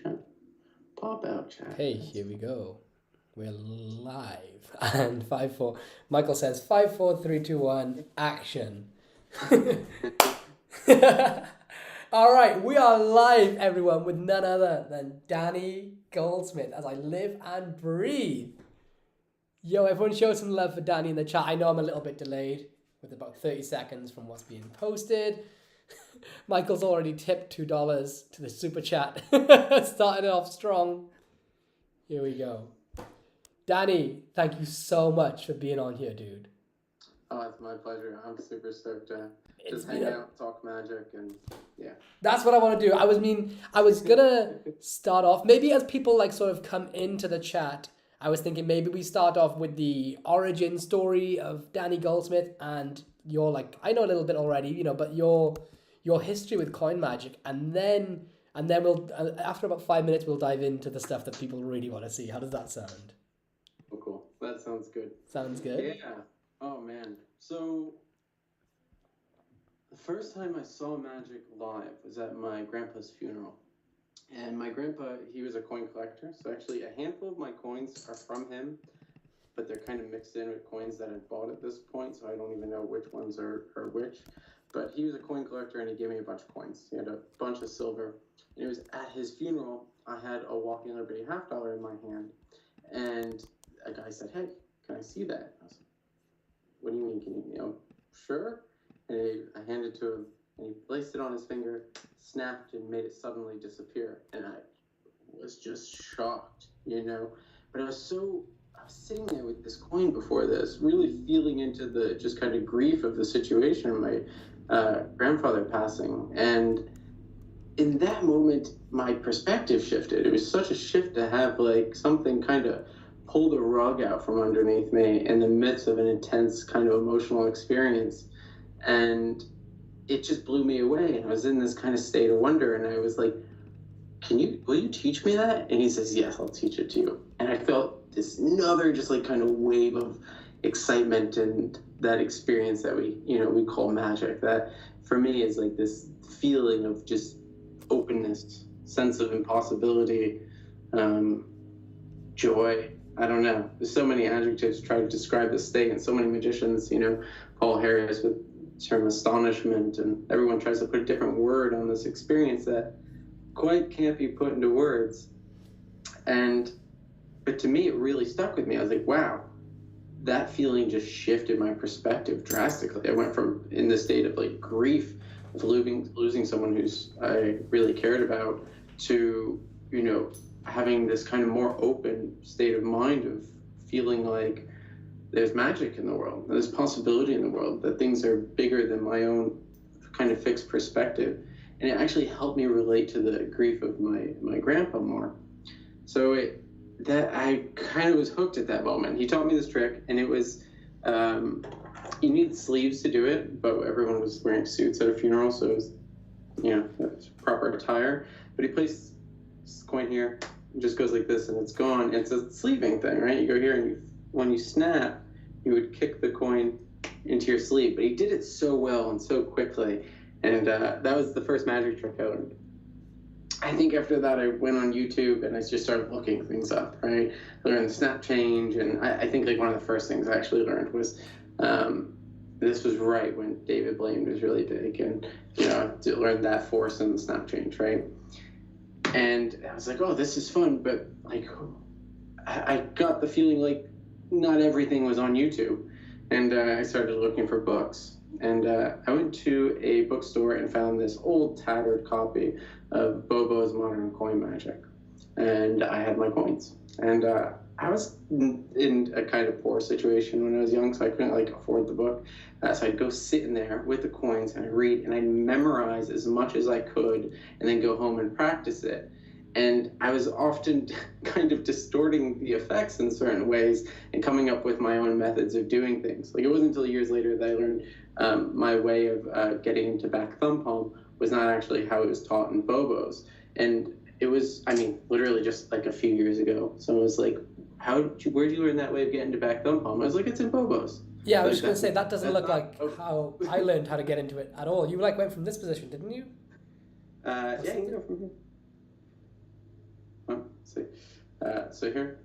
chat. Pop out chat. Okay, here we go. We're live. And 5-4. Michael says 5-4-3-2-1 action. All right, we are live, everyone, with none other than Danny Goldsmith as I live and breathe. Yo, everyone show some love for Danny in the chat. I know I'm a little bit delayed with about 30 seconds from what's being posted. Michael's already tipped $2 to the super chat. Started off strong. Here we go. Danny, thank you so much for being on here, dude. Oh, it's my pleasure. I'm super stoked to just hang out, talk magic, and yeah. That's what I want to do. I was gonna start off, maybe as people like sort of come into the chat, I was thinking maybe we start off with the origin story of Danny Goldsmith and your, like, I know a little bit already, but your history with coin magic, and then we'll, after about 5 minutes, we'll dive into the stuff that people really want to see. How does that sound? Oh, cool. That sounds good. Sounds good? Yeah. Oh, man. So, the first time I saw magic live was at my grandpa's funeral. And my grandpa, he was a coin collector. So, actually, a handful of my coins are from him, but they're kind of mixed in with coins that I bought at this point. So, I don't even know which ones are which. But he was a coin collector, and he gave me a bunch of coins. He had a bunch of silver. And it was at his funeral, I had a Walking Liberty $50 in my hand. And a guy said, "Hey, can I see that?" I was like, "What do you mean? Can you, sure?" And I handed it to him, and he placed it on his finger, snapped, and made it suddenly disappear. And I was just shocked, But I was sitting there with this coin before this, really feeling into the just kind of grief of the situation, my grandfather passing. And in that moment, my perspective shifted. It was such a shift to have like something kind of pull the rug out from underneath me in the midst of an intense kind of emotional experience. And it just blew me away. And I was in this kind of state of wonder. And I was like, will you teach me that? And he says, "Yes, I'll teach it to you." And I felt this another just like kind of wave of excitement and that experience that we call magic. That for me is like this feeling of just openness, sense of impossibility, joy. I don't know. There's so many adjectives to try to describe this state, and so many magicians, Paul Harris with the term astonishment, and everyone tries to put a different word on this experience that quite can't be put into words. But to me, it really stuck with me. I was like, wow, that feeling just shifted my perspective drastically. I went from in this state of like grief of losing someone I really cared about to, having this kind of more open state of mind of feeling like there's magic in the world, there's possibility in the world, that things are bigger than my own kind of fixed perspective. And it actually helped me relate to the grief of my grandpa more. So I kind of was hooked at that moment. He taught me this trick, and it was, you need sleeves to do it, but everyone was wearing suits at a funeral, so it was, it's proper attire. But he placed this coin here, it just goes like this, and it's gone. It's a sleeving thing, right? You go here, and when you snap, you would kick the coin into your sleeve. But he did it so well and so quickly, and that was the first magic trick I learned. I think after that, I went on YouTube and I just started looking things up, right? I learned the snap change, and I think like one of the first things I actually learned was, this was right when David Blaine was really big, and, to learn that force and the snap change, right? And I was like, oh, this is fun, but like, I got the feeling like not everything was on YouTube. And I started looking for books. And I went to a bookstore and found this old tattered copy of Bobo's Modern Coin Magic. And I had my coins. And I was in a kind of poor situation when I was young, so I couldn't like afford the book. So I'd go sit in there with the coins and I'd read and I'd memorize as much as I could and then go home and practice it. And I was often kind of distorting the effects in certain ways and coming up with my own methods of doing things. Like, it wasn't until years later that I learned my way of getting into back thumb palm was not actually how it was taught in Bobo's. And it was, literally just like a few years ago. Someone was like, where'd you learn that way of getting to back thumb palm? I was like, it's in Bobo's. Yeah, I was just going to say, that doesn't look like how I learned how to get into it at all. You like went from this position, didn't you? Yeah, you can go from here. see. So here.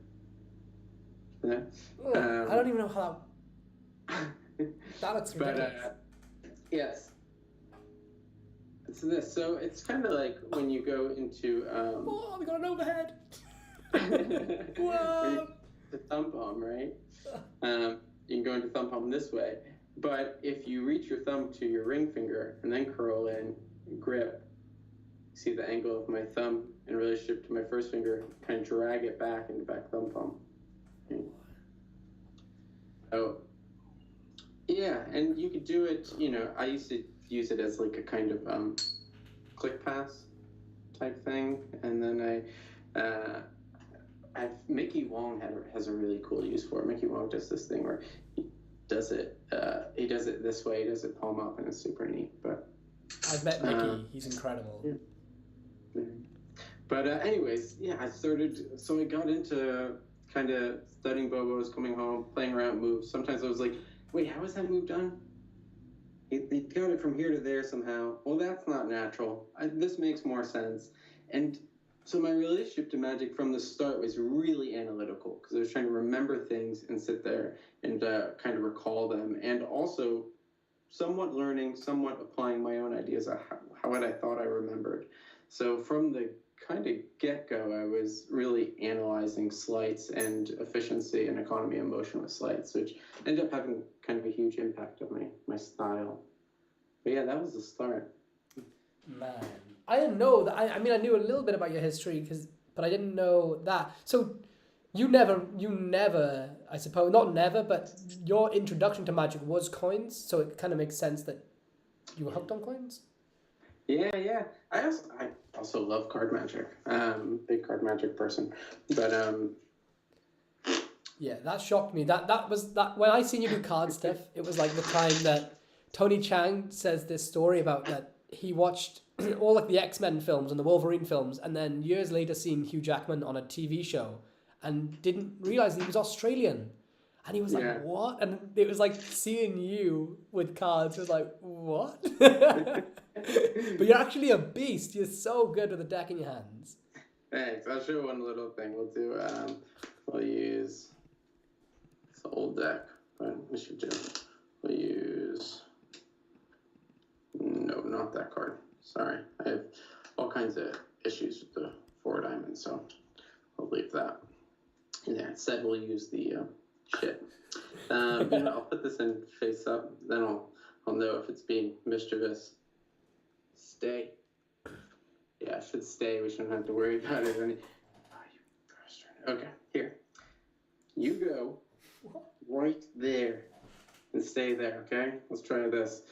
Yeah. I don't even know how that looks But ridiculous. yes. So it's kind of like when you go into Oh, we got an overhead. when Whoa. you the thumb palm, right? You can go into thumb palm this way, but if you reach your thumb to your ring finger and then curl in and grip, see the angle of my thumb in relationship to my first finger, kind of drag it back into back thumb palm. Okay. So yeah, and you could do it. I used to use it as like a kind of click pass type thing, and then Mickey Wong has a really cool use for it. Mickey Wong does this thing where he does it this way, he does it palm up, and it's super neat. But I've met Mickey. He's incredible. Yeah. But anyways, yeah, so I got into kind of studying bobos, coming home, playing around with moves. Sometimes I was like, wait, how is that move done? He got it from here to there somehow. Well, that's not natural. This makes more sense. And so my relationship to magic from the start was really analytical because I was trying to remember things and sit there and kind of recall them, and also somewhat learning, somewhat applying my own ideas of what I thought I remembered. So from the kind of get-go, I was really analyzing sleights and efficiency and economy of motion with sleights, which ended up having kind of a huge impact on my style. But yeah, that was the start. Man, I didn't know that. I mean, I knew a little bit about your history, but I didn't know that. So you never, I suppose, not never, but your introduction to magic was coins, so it kind of makes sense that you were hooked on coins. Yeah. I also love card magic. Big card magic person. But yeah, that shocked me. That was when I seen you do card stuff. It was like the time that Tony Chang says this story about that he watched all like the X-Men films and the Wolverine films, and then years later seen Hugh Jackman on a TV show, and didn't realize he was Australian. And he was like, what? And it was like seeing you with cards. It was like, what? But you're actually a beast. You're so good with a deck in your hands. Thanks. I'll show one little thing. We'll use it's an old deck, but we should do. We'll use. No, not that card. Sorry. I have all kinds of issues with the 4 diamond, so I'll leave that. Yeah, instead we'll use the shit. I'll put this in face up, then I'll know if it's being mischievous. Stay. Yeah, it should stay. We shouldn't have to worry about it. Okay, here. You go right there and stay there, okay? Let's try this.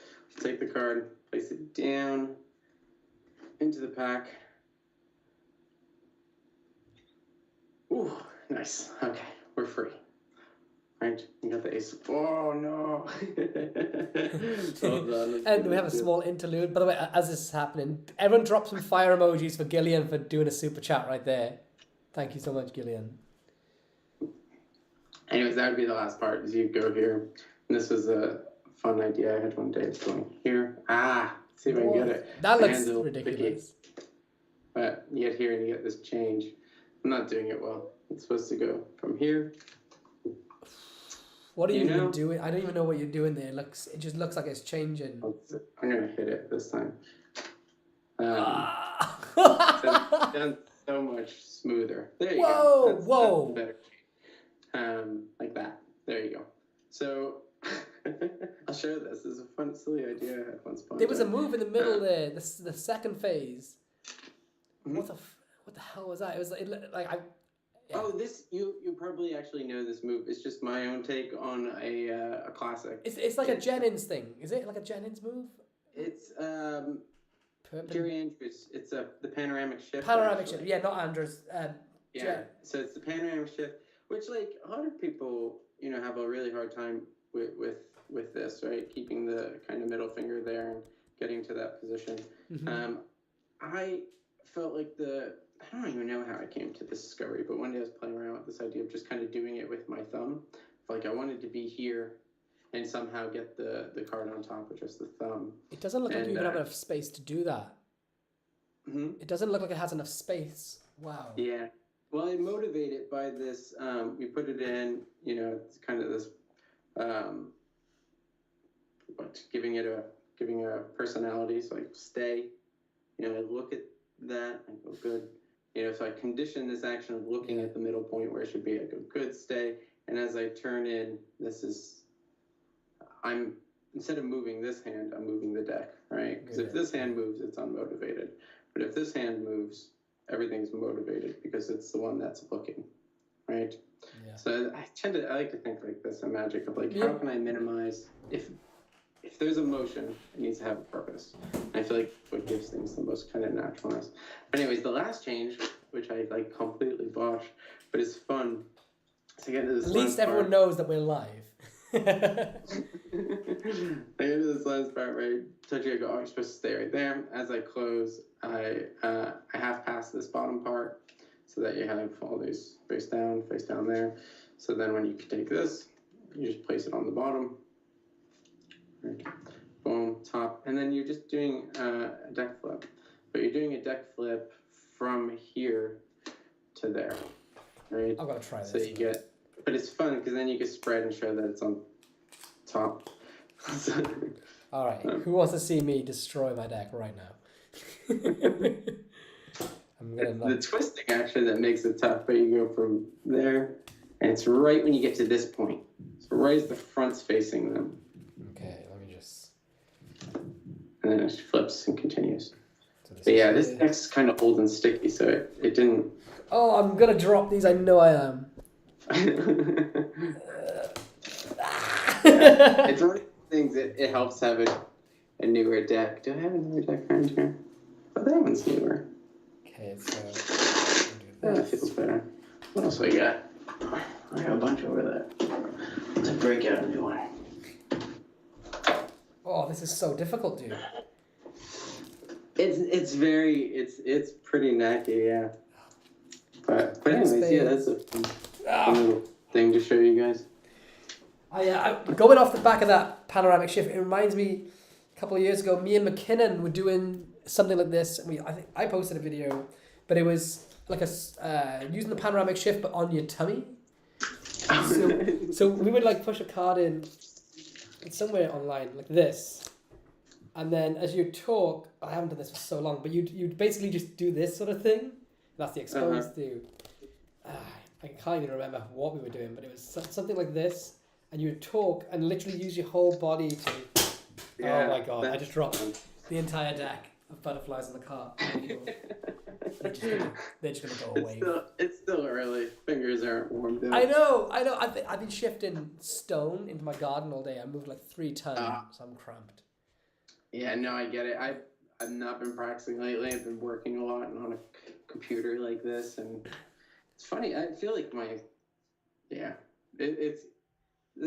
Take the card, place it down into the pack. Ooh, nice. Okay, we're free. Right, you got the ace. Oh no! Hold on. And we have a small interlude. By the way, as this is happening, everyone drop some fire emojis for Gillian for doing a super chat right there. Thank you so much, Gillian. Anyways, that would be the last part. Is you go here, and this was a fun idea I had one day. It's going here. See if I can get it. That looks ridiculous. But you get here and you get this change. I'm not doing it well. It's supposed to go from here. What are you even doing? I don't even know what you're doing there. It just looks like it's changing. I'm gonna hit it this time. So it's done so much smoother. There you go. That's better. Like that. There you go. So I'll show this. This is a fun, silly idea I had once. There was a move in the middle there. The second phase. Mm-hmm. What the hell was that? It was like I. Yeah. Oh, this you probably actually know this move. It's just my own take on a classic. It's like a Jennings thing. Is it like a Jennings move? It's Jerry Andrews. It's the panoramic shift. Panoramic shift. Yeah, not Andrews. Yeah. So it's the panoramic shift, which like a lot of people have a really hard time with this, right? Keeping the kind of middle finger there and getting to that position. Mm-hmm. I felt like I don't even know how I came to this discovery, but one day I was playing around with this idea of just kind of doing it with my thumb. Like I wanted to be here and somehow get the card on top with just the thumb. It doesn't look like you even have enough space to do that. Mm-hmm. It doesn't look like it has enough space. Wow. Yeah. Well, I motivate it by this. We put it in, it's kind of this, giving a personality. So I stay, I look at that, I go good. So I condition this action of looking at the middle point where it should be. I go good, stay. And as I turn in, instead of moving this hand, I'm moving the deck, right? Because if this hand moves, it's unmotivated. But if this hand moves, everything's motivated because it's the one that's looking, right? Yeah. So I like to think like this, a magic of like, how can I minimize, if there's a motion, it needs to have a purpose. And I feel like what gives things the most kind of naturalness. But anyways, the last change, which I like completely botched, but it's fun. So get into this. At least everyone knows that we're live. I get to this last part where I told you I go, oh, you're supposed to stay right there. As I close, I half pass this bottom part so that you have all these face down there. So then when you take this, you just place it on the bottom. Right. Boom, top. And then you're just doing a deck flip. But you're doing a deck flip from here to there. Right? I'm going to try this. So you get... But it's fun because then you can spread and show that it's on top. All right. Who wants to see me destroy my deck right now? The twisting action that makes it tough, but you go from there, and it's right when you get to this point. So right as the front's facing them. Okay, let me just... And then it flips and continues. So this deck's kind of old and sticky, so it didn't... Oh, I'm going to drop these. I know I am. It's one of the things that it helps have a newer deck. Do I have a newer deck around here? Oh, that one's newer. Okay, so that feels better. What else we got? I got a bunch over there. Let's break out a new one. Oh, this is so difficult, dude. It's pretty knacky, yeah. But anyways, yeah, that's a fun little thing to show you guys. Going off the back of that panoramic shift, it reminds me a couple of years ago, me and McKinnon were doing something like this. I think I posted a video, but it was like using the panoramic shift but on your tummy. So we would like push a card in somewhere online like this, and then as you talk, I haven't done this for so long, but you'd basically just do this sort of thing. That's the exposed to. I can't even remember what we were doing, but it was something like this, and you would talk and literally use your whole body to... Yeah, oh my god, I just dropped the entire deck of butterflies in the car. They're just going to go away. It's still early. Fingers aren't warmed up. I know. I've been shifting stone into my garden all day. I moved like 3 tons, so I'm cramped. Yeah, no, I get it. I've not been practicing lately. I've been working a lot and on a computer like this, and it's funny. I feel like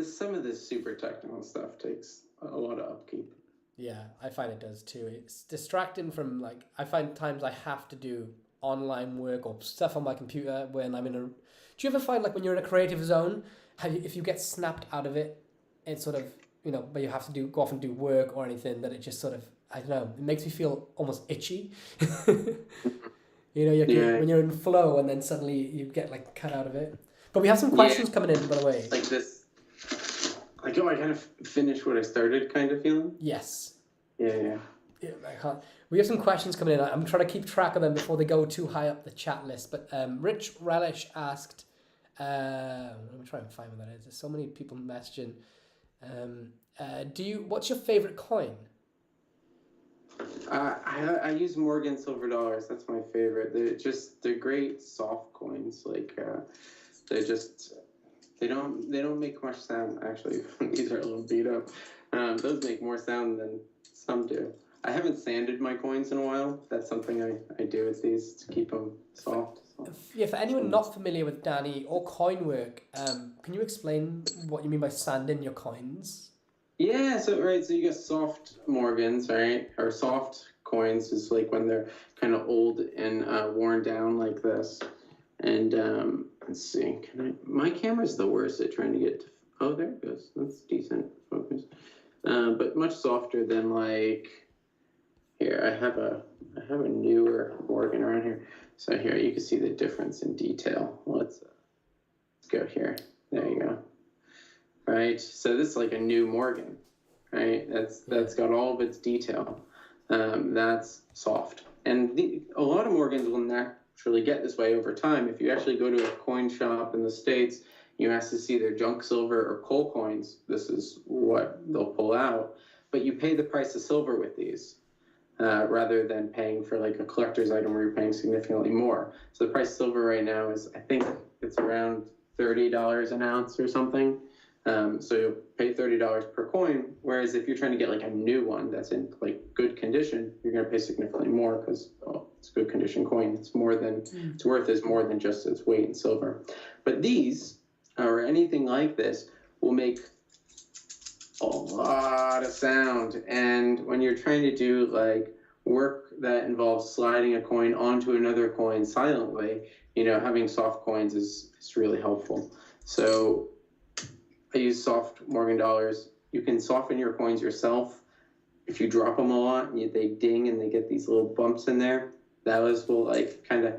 some of this super technical stuff takes a lot of upkeep. Yeah, I find it does too. It's distracting from I find times I have to do online work or stuff on my computer when I'm in a... Do you ever find when you're in a creative zone, if you get snapped out of it, it's sort of, but you have to go off and do work or anything, that it just sort of, I don't know, it makes me feel almost itchy. When you're in flow and then suddenly you get cut out of it. But we have some questions coming in, by the way. Like this, I kind of finished what I started kind of feeling. Yes. Yeah. We have some questions coming in. I'm trying to keep track of them before they go too high up the chat list. But Rich Relish asked, let me try and find what that is. There's so many people messaging. What's your favorite coin? I use Morgan silver dollars. That's my favorite. They're great soft coins. They don't make much sound actually. These are a little beat up. Those make more sound than some do. I haven't sanded my coins in a while. That's something I do with these to keep them soft. Yeah, for anyone not familiar with Danny or coin work, can you explain what you mean by sanding your coins? Yeah, so you get soft Morgans, right? Or soft coins is when they're kind of old and worn down like this. And let's see, my camera's the worst at trying to get to... Oh, there it goes. That's decent focus. But much softer than Here, I have a newer Morgan around here. So here you can see the difference in detail. Let's go here. There you go. Right. So this is like a new Morgan, right? That's got all of its detail. That's soft, and a lot of Morgans will naturally get this way over time. If you actually go to a coin shop in the States, you ask to see their junk silver or coal coins. This is what they'll pull out, but you pay the price of silver with these. Rather than paying for like a collector's item where you're paying significantly more. So the price of silver right now is, I think it's around $30 an ounce or something. So you'll pay $30 per coin. Whereas if you're trying to get like a new one that's in like good condition, you're going to pay significantly more because it's good condition coin. It's more than its worth is more than just its weight in silver. But these or anything like this will make a lot of sound, and when you're trying to do like work that involves sliding a coin onto another coin silently, having soft coins is really helpful. So I use soft Morgan dollars. You can soften your coins yourself. If you drop them a lot and they ding and they get these little bumps in there, those will like kind of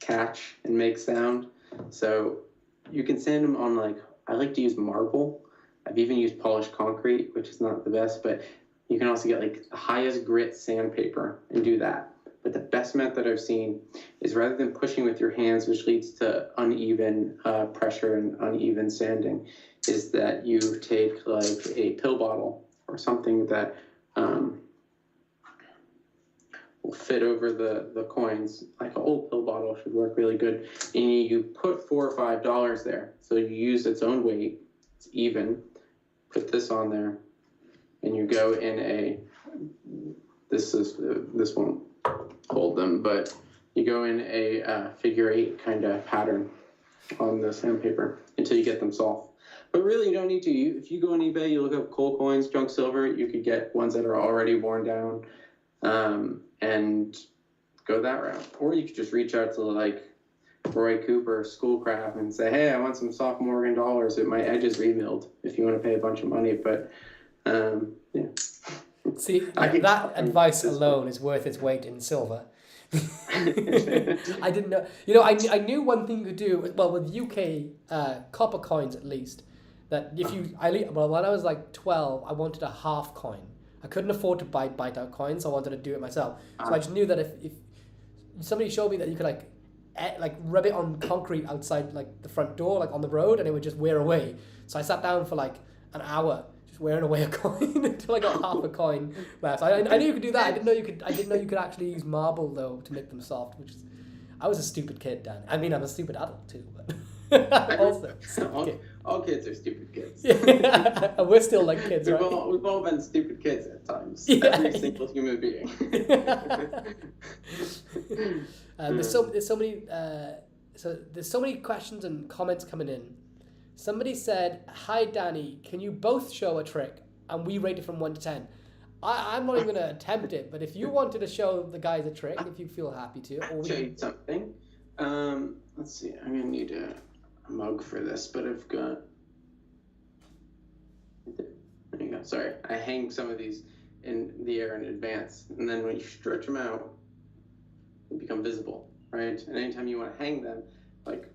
catch and make sound. So you can sand them on I like to use marble. I've even used polished concrete, which is not the best, but you can also get like the highest grit sandpaper and do that. But the best method I've seen is rather than pushing with your hands, which leads to uneven pressure and uneven sanding, is that you take like a pill bottle or something that will fit over the coins. Like an old pill bottle should work really good. And you put $4 or $5 there. So you use its own weight. It's even. Put this on there, and you go in this won't hold them, but you go in a figure 8 kind of pattern on the sandpaper until you get them soft. But really, you don't need to. If you go on eBay, you look up coal coins, junk silver, you could get ones that are already worn down, and go that route. Or you could just reach out to like Roy Cooper, Schoolcraft, and say, hey, I want some soft Morgan dollars. My edges remilled if you want to pay a bunch of money. But yeah. See, that advice alone is worth its weight in silver. I didn't know. I knew one thing you could do. Well, with UK copper coins at least, that if you, when I was like 12, I wanted a half coin. I couldn't afford to buy bite out coins, so I wanted to do it myself. So I just knew that if somebody showed me that you could like rub it on concrete outside like the front door, like on the road, and it would just wear away. So I sat down for like an hour just wearing away a coin until I got half a coin left. I knew you could do that. I didn't know you could actually use marble though to make them soft, which is, I was a stupid kid, Dan. I mean, I'm a stupid adult too, but also all kids are stupid kids. Yeah. And we're still like kids, we've right? We've all been stupid kids at times. Yeah. Every single human being. There's so many questions and comments coming in. Somebody said, "Hi Danny, can you both show a trick and we rate it from 1 to 10?" I'm not even going to attempt it, but if you wanted to show the guys a trick, if you feel happy to, I'll show you something. Let's see. I'm gonna need a mug for this, but I've got. There you go. Sorry, I hang some of these in the air in advance, and then when you stretch them out, they become visible, right? And anytime you want to hang them, like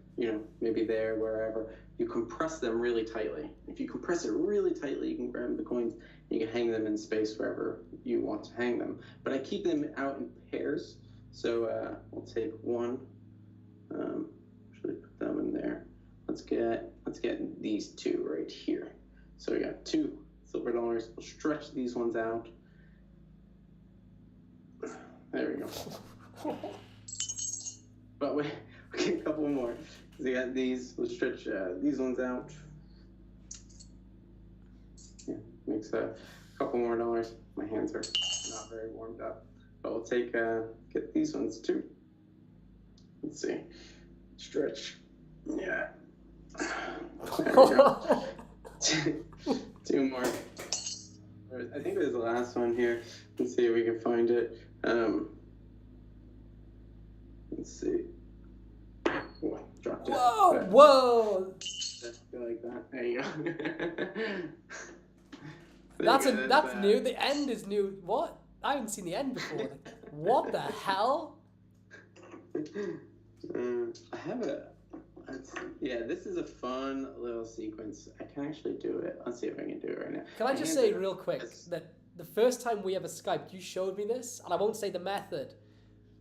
maybe there, wherever, you compress them really tightly. If you compress it really tightly, you can grab the coins. You can hang them in space wherever you want to hang them. But I keep them out in pairs. So we'll take one. Actually put them in there. Let's get these two right here. So we got 2 silver dollars. We'll stretch these ones out. There we go. But wait, okay, a couple more. So we got these. We'll stretch these ones out. Yeah, makes a couple more dollars. My hands are not very warmed up, but we'll take get these ones too. Let's see, stretch. Yeah. There we go. 2 more. I think there's the last one here. Let's see if we can find it. Let's see. Oh, dropped it. Whoa! Just go like that. There you go. That's new. The end is new. What? I haven't seen the end before. Like, what the hell? I have this is a fun little sequence. I can actually do it. Let's see if I can do it right now. Can I just say real quick that the first time we ever Skyped, you showed me this, and I won't say the method,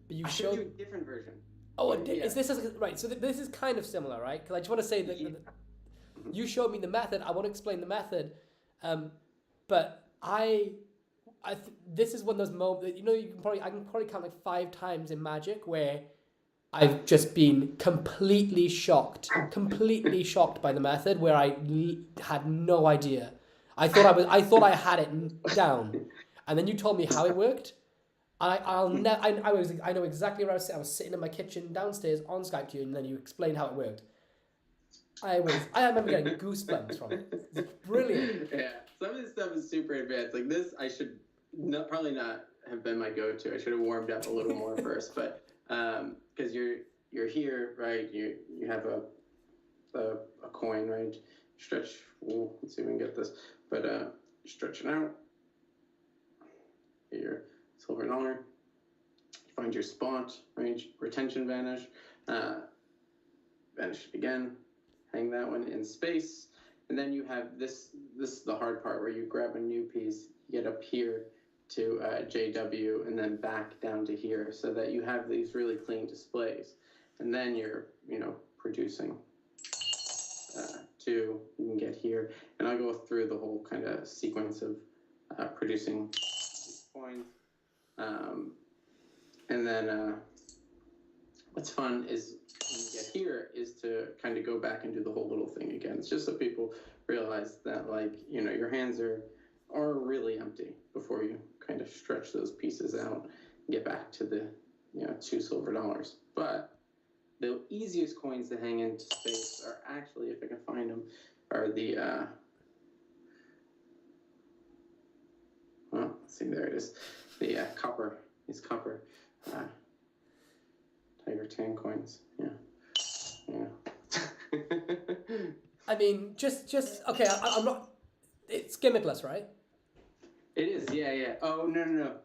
but you showed you a different version. Oh, is this right? So this is kind of similar, right? Because I just want to say that you showed me the method. I want to explain the method, but this is one of those moments. You know, I can probably count like 5 times in Magic where I've just been completely shocked by the method, where I had no idea. I thought I had it down, and then you told me how it worked. I know exactly where I was sitting. I was sitting in my kitchen downstairs on Skype to you, and then you explained how it worked. I remember getting goosebumps from it. It's brilliant. Yeah, some of this stuff is super advanced. Like this, I should probably not have been my go-to. I should have warmed up a little more first, but because you're here, right? You have a coin, right? Stretch. Ooh, let's see if we can get this. But stretch it out. Get your silver dollar. Find your spot, right? Retention vanish. Vanish it again. Hang that one in space. And then you have this is the hard part where you grab a new piece, get up here to JW, and then back down to here, so that you have these really clean displays. And then you're, producing 2, you can get here. And I'll go through the whole kind of sequence of producing coins. And then what's fun is when you get here is to kind of go back and do the whole little thing again. It's just so people realize that, your hands are really empty before you kind of stretch those pieces out and get back to the 2 silver dollars. But the easiest coins to hang into space are actually, if I can find them, are the let's see, there it is, the copper. These copper Tiger Tan coins. Yeah. I mean, just okay. I'm not. It's gimmickless, right? It is. Yeah. Oh no.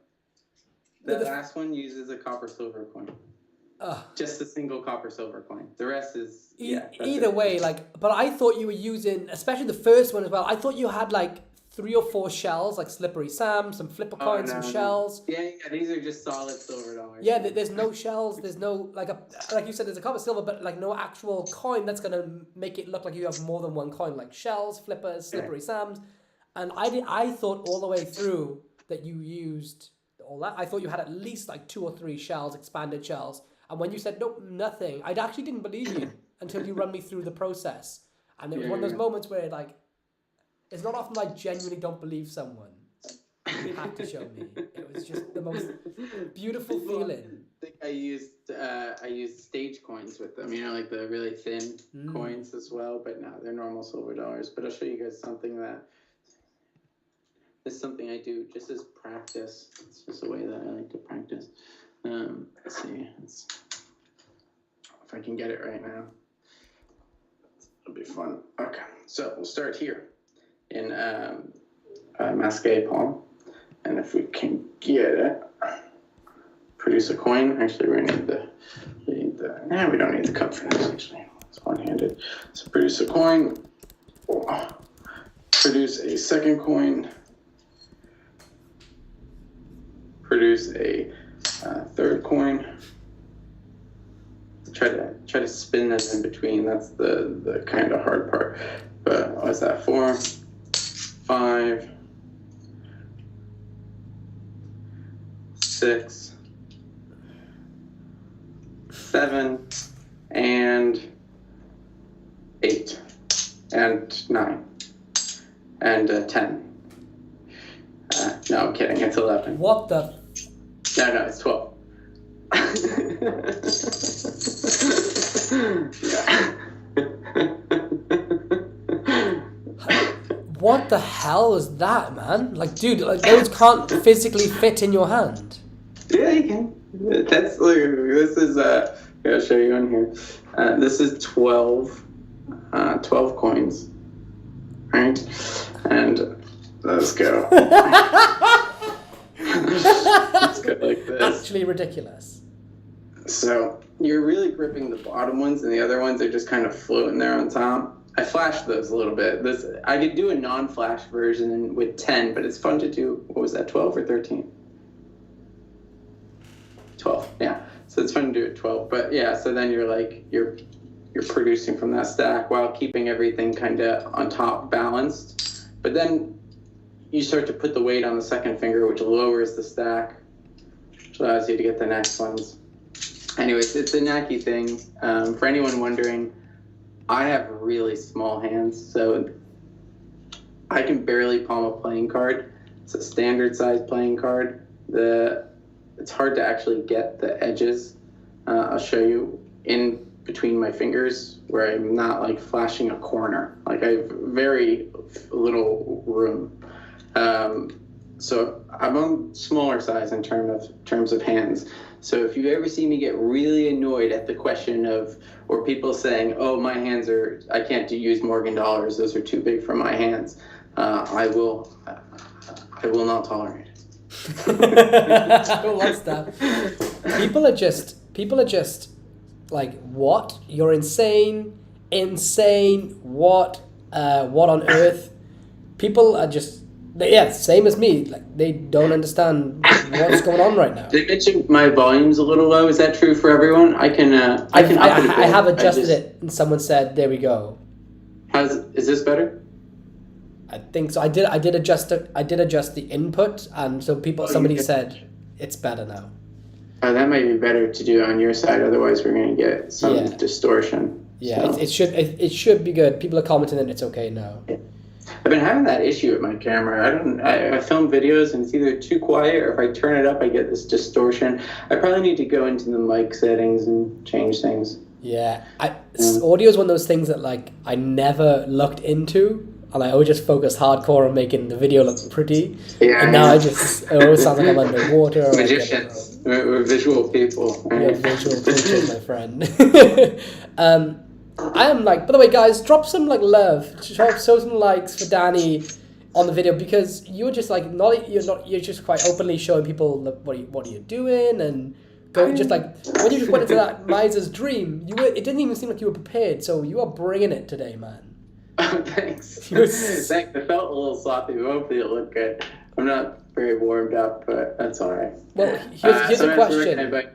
The last one uses a copper silver coin. Just a single copper silver coin. The rest is either way. But I thought you were using, especially the first one as well. I thought you had 3 or 4 shells, like Slippery Sam, some flipper coins, some shells. Yeah, these are just solid silver dollars. Yeah, there's no shells. There's no like you said, there's a copper silver, but no actual coin that's gonna make it look like you have more than one coin, like shells, flippers, Slippery Sams. And I thought all the way through that you used all that. I thought you had at least 2 or 3 shells, expanded shells. And when you said nope, nothing, I actually didn't believe you until you run me through the process. And it was one of those moments where it's not often I genuinely don't believe someone. You had to show me. It was just the most beautiful feeling. I think I used stage coins with them, like the really thin coins as well. But no, they're normal silver dollars. But I'll show you guys something that is something I do just as practice. It's just a way that I like to practice. Let's see. If I can get it right now. It'll be fun. Okay, so we'll start here in Masqué Palm, and if we can get it, produce a coin. Actually, we don't need the cup for this. Actually, it's one-handed. So produce a coin. Produce a second coin. Produce a third coin. Try to spin that in between. That's the kind of hard part. But what's that? 4, 5, 6, 7, and 8, and 9, and 10. No, I'm kidding. It's 11. What the? No, it's 12. What the hell is that, man? Dude, those can't physically fit in your hand. Yeah, you can. This is I'll show you on here. This is 12 coins. Right? And let's go. Let's go like this. Actually ridiculous. So you're really gripping the bottom ones, and the other ones are just kind of floating there on top. I flashed those a little bit. I could do a non-flash version with 10, but it's fun to do. What was that, 12 or 13? 12, yeah. So it's fun to do at 12. But yeah, so then you're producing from that stack while keeping everything kind of on top balanced. But then you start to put the weight on the second finger, which lowers the stack, which allows you to get the next ones. Anyways, it's a knacky thing. For anyone wondering, I have really small hands, so I can barely palm a playing card. It's a standard size playing card. It's hard to actually get the edges. I'll show you in between my fingers where I'm not like flashing a corner. Like I have very little room. So I'm on smaller size in terms of hands. So if you ever see me get really annoyed at the question of, or people saying, "Oh, my hands I can't use Morgan dollars; those are too big for my hands," I will not tolerate it. I don't like that. People are just like, what? You're insane! What? What on earth? People are just. Yeah, same as me. Like they don't understand what's going on right now. Did I mention my volume's a little low? Is that true for everyone? I can up it a bit. I have adjusted it, and someone said, "There we go." Is this better? I think so. I did adjust it. I did adjust the input, and so somebody said it's better now. Oh, that might be better to do on your side. Otherwise, we're going to get some distortion. Yeah, so. it should be good. People are commenting that it's okay now. Yeah. I've been having that issue with my camera. I film videos and it's either too quiet, or if I turn it up, I get this distortion. I probably need to go into the mic settings and change things. Yeah, audio is one of those things that like I never looked into, and I always just focused hardcore on making the video look pretty. Yeah, and now it always sounds like I'm underwater. Magicians, we're visual people. Right? Yeah, visual people, my friend. I am like, by the way, guys, drop some like love, show some likes for Danny on the video, because you're just like you're just quite openly showing people what are you doing, and going just like when you just went into that miser's dream, it didn't even seem like you were prepared, so you are bringing it today, man. Oh, thanks. Thanks. I felt a little sloppy, but hopefully it looked good. I'm not very warmed up, but that's all right. Well, here's a question.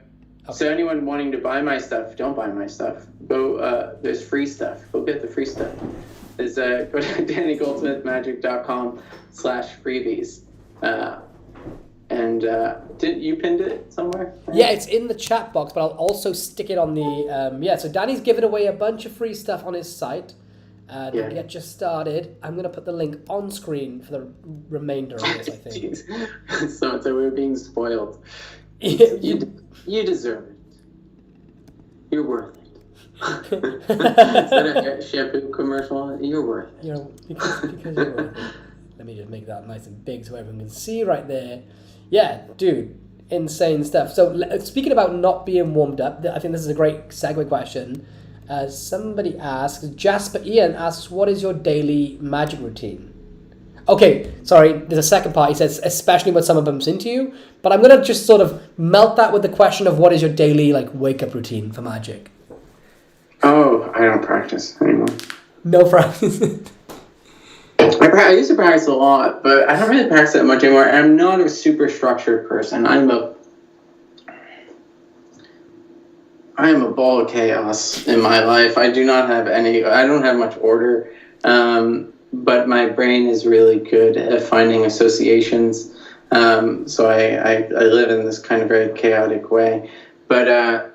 So anyone wanting to buy my stuff, don't buy my stuff. Go, there's free stuff. Go get the free stuff. Go to DannyGoldsmithMagic.com/freebies. And you pinned it somewhere? Right? Yeah, it's in the chat box, but I'll also stick it on the... So Danny's giving away a bunch of free stuff on his site. To get you started. I'm going to put the link on screen for the remainder of this, I think. So we're being spoiled. You deserve it. You're worth it. Is that a shampoo commercial? You're worth it. Because you're worth it. Let me just make that nice and big so everyone can see right there. Yeah, dude, insane stuff. So speaking about not being warmed up, I think this is a great segue question. Somebody asks, Jasper Ian asks, what is your daily magic routine? Okay, sorry, there's a second part. He says, especially when someone bumps into you. But I'm going to just sort of melt that with the question of what is your daily wake-up routine for magic? Oh, I don't practice anymore. No practice? I used to practice a lot, but I don't really practice that much anymore. I'm not a super structured person. I am a ball of chaos in my life. I don't have much order. But my brain is really good at finding associations. So I live in this kind of very chaotic way. But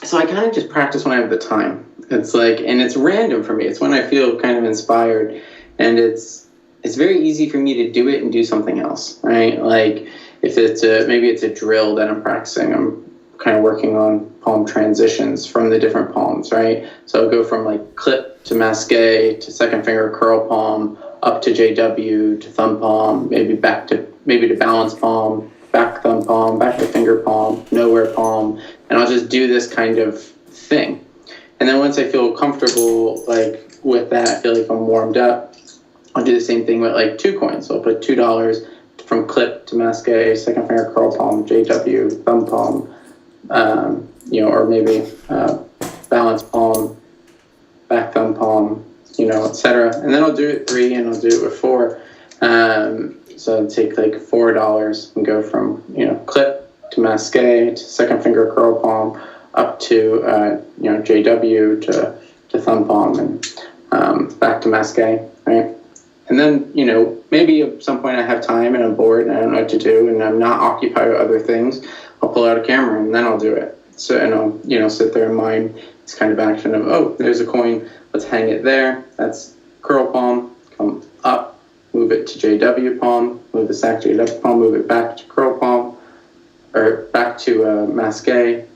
so I kind of just practice when I have the time. It's and it's random for me. It's when I feel kind of inspired, and it's very easy for me to do it and do something else, right? Like if maybe it's a drill that I'm practicing. I'm kind of working on palm transitions from the different palms, right? So I'll go from clip to masqué to second finger curl palm, up to JW to thumb palm, maybe to balance palm, back thumb palm, back to finger palm, nowhere palm, and I'll just do this kind of thing. And then once I feel comfortable with that, I feel like I'm warmed up, I'll do the same thing with 2 coins. So I'll put $2 from clip to masqué, second finger curl palm, JW, thumb palm, or maybe balance palm, back thumb palm, etc. And then I'll do it 3 and I'll do it with 4. So I'll take like $4 and go from, clip to masqué to second finger curl palm up to, JW to thumb palm and back to masqué, right? And then, maybe at some point I have time and I'm bored and I don't know what to do and I'm not occupied with other things, I'll pull out a camera and then I'll do it. So, and I'll, sit there and mind this kind of action of, oh, there's a coin, let's hang it there. That's curl palm, come up, move it to JW palm, move the sack JW palm, move it back to curl palm, or back to masqué,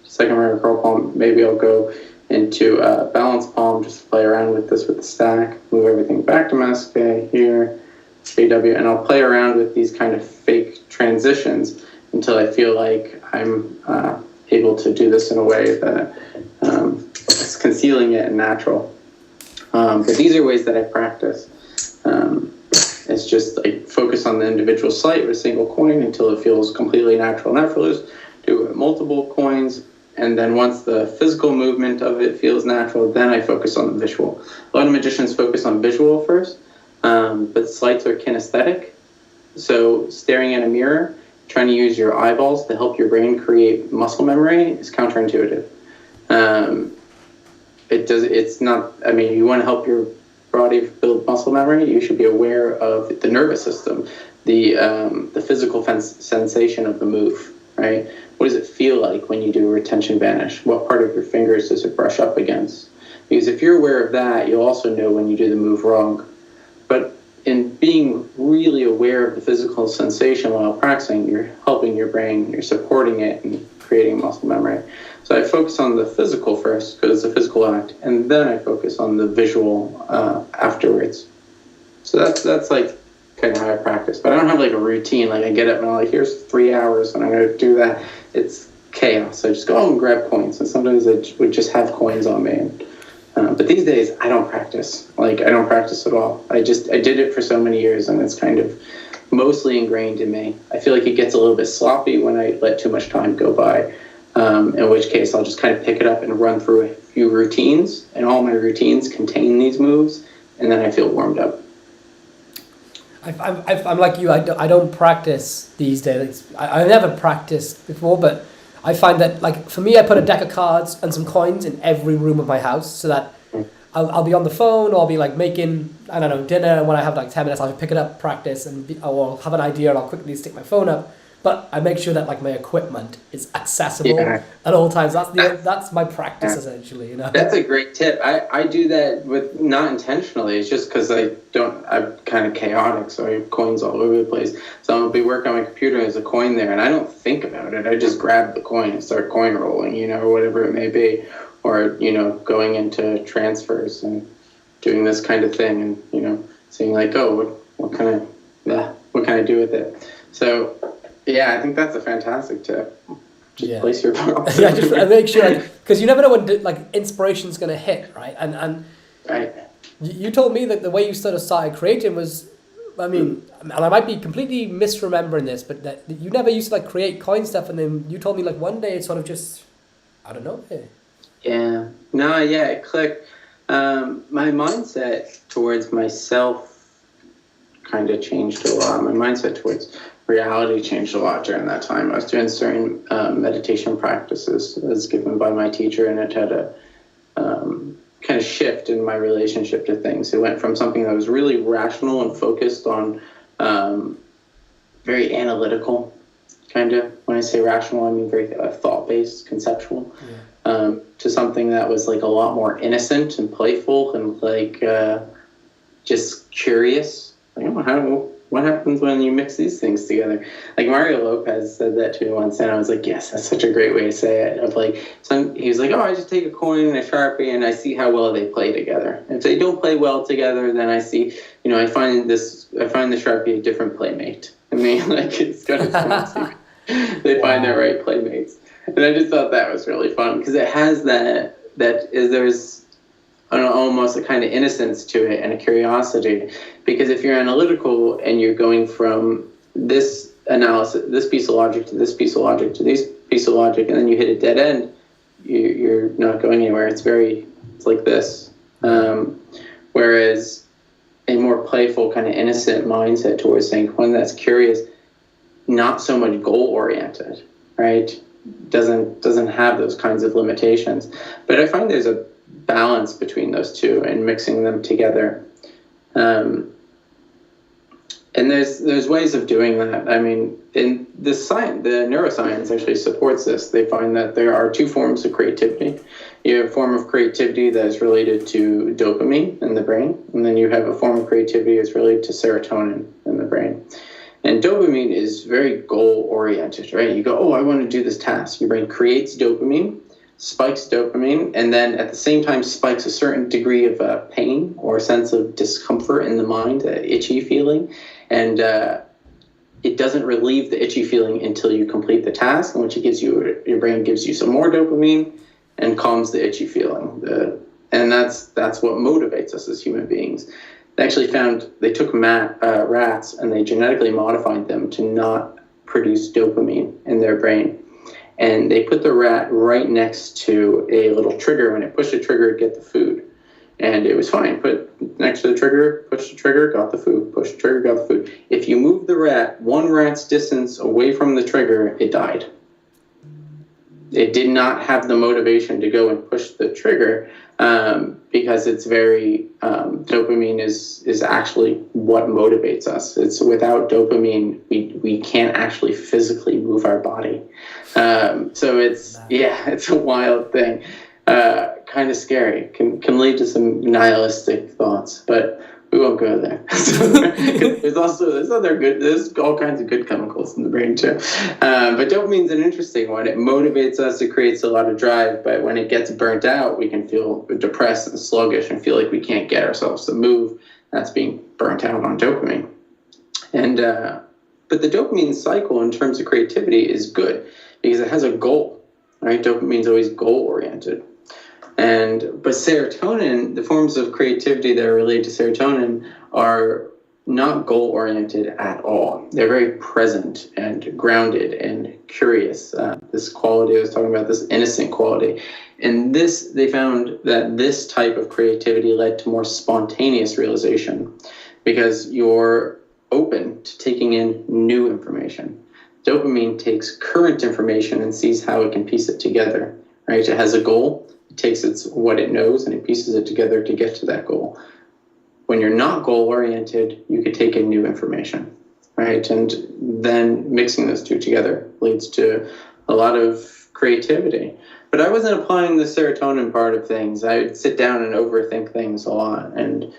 second finger curl palm. Maybe I'll go into balance palm, just play around with this with the stack, move everything back to masqué here, JW, and I'll play around with these kind of fake transitions until I feel like I'm able to do this in a way that is concealing it and natural. But these are ways that I practice. It's just like focus on the individual sleight with a single coin until it feels completely natural and effortless. Do it with multiple coins. And then once the physical movement of it feels natural, then I focus on the visual. A lot of magicians focus on visual first, but sleights are kinesthetic. So staring at a mirror, trying to use your eyeballs to help your brain create muscle memory is counterintuitive. You want to help your body build muscle memory, you should be aware of the nervous system, the physical sensation of the move, right? What does it feel like when you do a retention vanish? What part of your fingers does it brush up against? Because if you're aware of that, you'll also know when you do the move wrong. But in being really aware of the physical sensation while practicing, you're helping your brain, you're supporting it and creating muscle memory. So I focus on the physical first because it's a physical act, and then I focus on the visual afterwards. So that's like kind of how I practice. But I don't have like a routine. Like I get up and I'm like, here's 3 hours and I'm going to do that. It's chaos. I just go and grab coins. And sometimes I would just have coins on me. But these days I don't practice. Like I don't practice at all. I did it for so many years and it's kind of mostly ingrained in me. I feel like it gets a little bit sloppy when I let too much time go by. In which case I'll just kind of pick it up and run through a few routines, and all my routines contain these moves, and then I feel warmed up. I'm like you. I don't practice these days. I never practiced before, but I find that like for me, I put a deck of cards and some coins in every room of my house so that I'll be on the phone or I'll be like making dinner, and when I have like 10 minutes, I'll pick it up, practice, or I'll have an idea and I'll quickly stick my phone up. But I make sure that like my equipment is accessible at all times. That's my practice essentially. That's a great tip. I do that with not intentionally. It's just because I'm kind of chaotic, so I have coins all over the place. So I'll be working on my computer. There's a coin there, and I don't think about it. I just grab the coin and start coin rolling, or whatever it may be, or going into transfers and doing this kind of thing, and saying like, oh, what can I do with it? So. Yeah, I think that's a fantastic tip. Just place your phone. Yeah, just make sure, because you never know when inspiration's going to hit, right? And right. You told me that the way you sort of started creating was, and I might be completely misremembering this, but that you never used to like create coin stuff, and then you told me like one day it sort of just, I don't know. Yeah. No, yeah, it clicked. My mindset towards myself kind of changed a lot. My mindset towards reality changed a lot during that time. I was doing certain meditation practices as given by my teacher, and it had a kind of shift in my relationship to things. It went from something that was really rational and focused on very analytical, kind of. When I say rational, I mean very thought-based, conceptual, to something that was like a lot more innocent and playful and like just curious. Like, what happens when you mix these things together? Like Mario Lopez said that to me once, and I was like, yes, that's such a great way to say it. Of like, he was like, oh, I just take a coin and a Sharpie and I see how well they play together. If they don't play well together, then I see, I find the Sharpie a different playmate. I mean, like it's got its own they find their right playmates. And I just thought that was really fun because it has there's almost a kind of innocence to it and a curiosity. Because if you're analytical and you're going from this analysis, this piece of logic to this piece of logic to this piece of logic, and then you hit a dead end, you're not going anywhere. It's like this. Whereas a more playful, kind of innocent mindset towards saying, one that's curious, not so much goal-oriented, right? Doesn't have those kinds of limitations. But I find there's a balance between those two and mixing them together. And there's ways of doing that. I mean, in the neuroscience actually supports this. They find that there are two forms of creativity. You have a form of creativity that is related to dopamine in the brain, and then you have a form of creativity that's related to serotonin in the brain. And dopamine is very goal-oriented, right? You go, oh, I want to do this task. Your brain creates dopamine, spikes dopamine, and then at the same time spikes a certain degree of pain or a sense of discomfort in the mind, an itchy feeling. And it doesn't relieve the itchy feeling until you complete the task, in which your brain gives you some more dopamine and calms the itchy feeling. And that's what motivates us as human beings. They actually found, they took rats and they genetically modified them to not produce dopamine in their brain. And they put the rat right next to a little trigger. When it pushed the trigger, it'd get the food. And it was fine. Put next to the trigger, push the trigger, got the food. Push the trigger, got the food. If you move the rat one rat's distance away from the trigger, it died. It did not have the motivation to go and push the trigger because it's very, dopamine is actually what motivates us. It's without dopamine, we can't actually physically move our body. So it's a wild thing. Kind of scary, can lead to some nihilistic thoughts, but we won't go there. there's all kinds of good chemicals in the brain too. But dopamine's an interesting one. It motivates us, it creates a lot of drive, but when it gets burnt out, we can feel depressed and sluggish and feel like we can't get ourselves to move. That's being burnt out on dopamine. And but the dopamine cycle in terms of creativity is good because it has a goal, right? Dopamine's always goal-oriented. But serotonin, the forms of creativity that are related to serotonin are not goal-oriented at all. They're very present and grounded and curious. This quality I was talking about, this innocent quality. And they found that this type of creativity led to more spontaneous realization because you're open to taking in new information. Dopamine takes current information and sees how it can piece it together, right? It has a goal. It takes what it knows and it pieces it together to get to that goal. When you're not goal-oriented, you could take in new information, right? And then mixing those two together leads to a lot of creativity. But I wasn't applying the serotonin part of things. I would sit down and overthink things a lot. And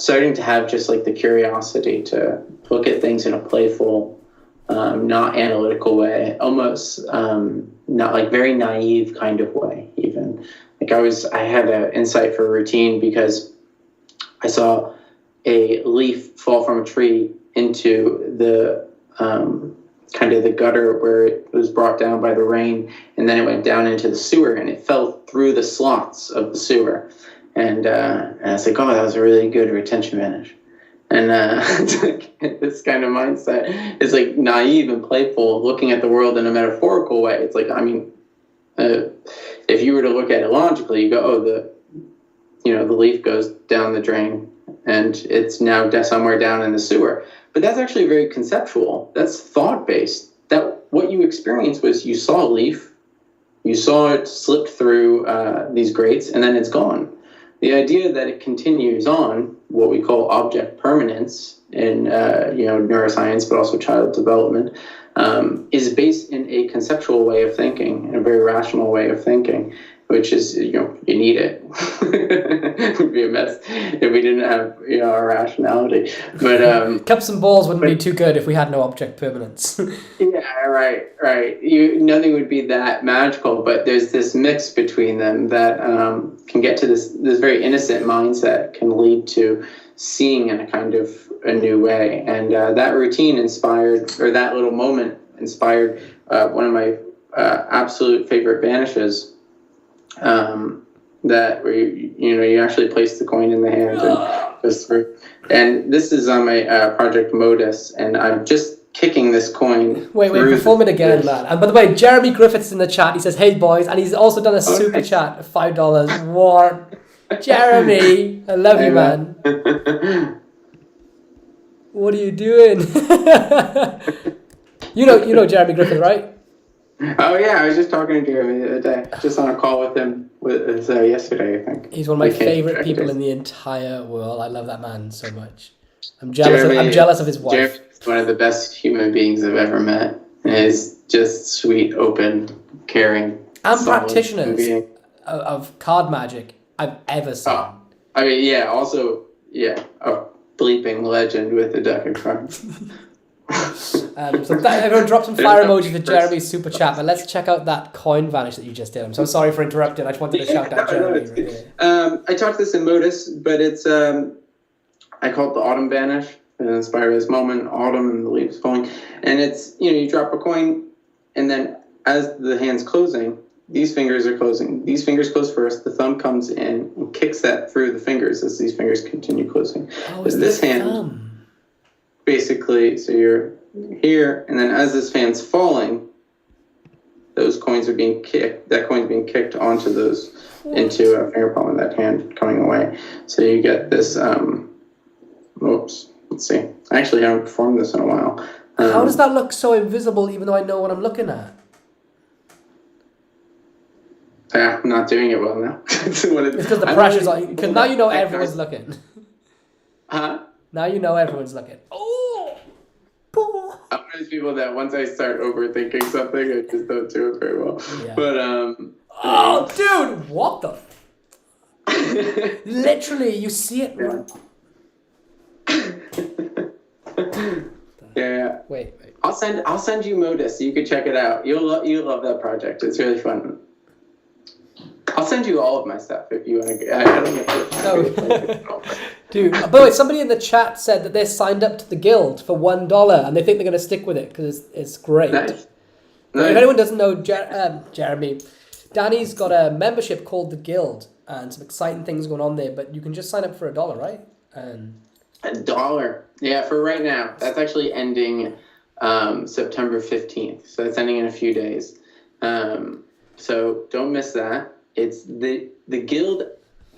starting to have just like the curiosity to look at things in a playful, not analytical way, almost not like very naive kind of way even. Like I had an insight for a routine because I saw a leaf fall from a tree into the kind of the gutter where it was brought down by the rain, and then it went down into the sewer and it fell through the slots of the sewer. And I was like, oh, that was a really good retention manage. And this kind of mindset is like naive and playful, looking at the world in a metaphorical way. It's like, I mean, if you were to look at it logically, you go, oh, the leaf goes down the drain and it's now somewhere down in the sewer. But that's actually very conceptual. That's thought-based. That what you experienced was you saw a leaf, you saw it slip through these grates, and then it's gone. The idea that it continues on, what we call object permanence in neuroscience, but also child development, is based in a conceptual way of thinking, a very rational way of thinking, which is, you need it. It would be a mess if we didn't have, our rationality. But cups and balls wouldn't be too good if we had no object permanence. Yeah, right. Nothing would be that magical, but there's this mix between them that can get to this very innocent mindset, can lead to seeing in a kind of a new way. And that routine that little moment inspired one of my absolute favorite vanishes. That where you actually place the coin in the hand and this through. And this is on my project Modus, and I'm just kicking this coin. Wait, perform it again, man. And by the way, Jeremy Griffith's in the chat. He says, "Hey boys," and he's also done a super chat of $5. What, Jeremy? I love you, man. What are you doing? you know Jeremy Griffith, right? Oh yeah, I was just talking to Jeremy the other day, just on a call with him yesterday, I think. He's one of my favorite people in the entire world. I love that man so much. I'm jealous of his wife. Jeremy's one of the best human beings I've ever met. And he's just sweet, open, caring, and practitioners of card magic I've ever seen. I mean, yeah, also, yeah, a bleeping legend with a deck of cards. Everyone drop some fire emojis for Jeremy's super chat, but let's check out that coin vanish that you just did. I'm so sorry for interrupting. I just wanted to shout out Jeremy. I talked this in Modus, but it's I call it the autumn vanish. And inspired by this moment, autumn and the leaves falling. And it's, you drop a coin, and then as the hand's closing, these fingers are closing. These fingers close first. The thumb comes in and kicks that through the fingers as these fingers continue closing. This hand, basically, so you're here, and then as this hand's falling, those coins are being kicked. That coin's being kicked onto those, into a finger palm of that hand coming away. So you get this. Let's see. I actually haven't performed this in a while. How does that look so invisible, even though I know what I'm looking at? Yeah, I'm not doing it well now. It's because the pressure's on. Because now you know everyone's looking. Huh? Now you know everyone's looking. Oh! I'm one of those people that once I start overthinking something, I just don't do it very well. Yeah. But oh, dude! What the? Literally, you see it. Yeah. Yeah. Wait. I'll send you Modus so you can check it out. You'll love that project. It's really fun. I'll send you all of my stuff if you want to. I don't know. Dude, by the way, somebody in the chat said that they signed up to the guild for $1 and they think they're going to stick with it because it's great. Nice. If anyone doesn't know, Jeremy, Danny's got a membership called the Guild and some exciting things going on there. But you can just sign up for $1, right? And $1, yeah, for right now. That's actually ending September 15th, so that's ending in a few days. So don't miss that. It's the guild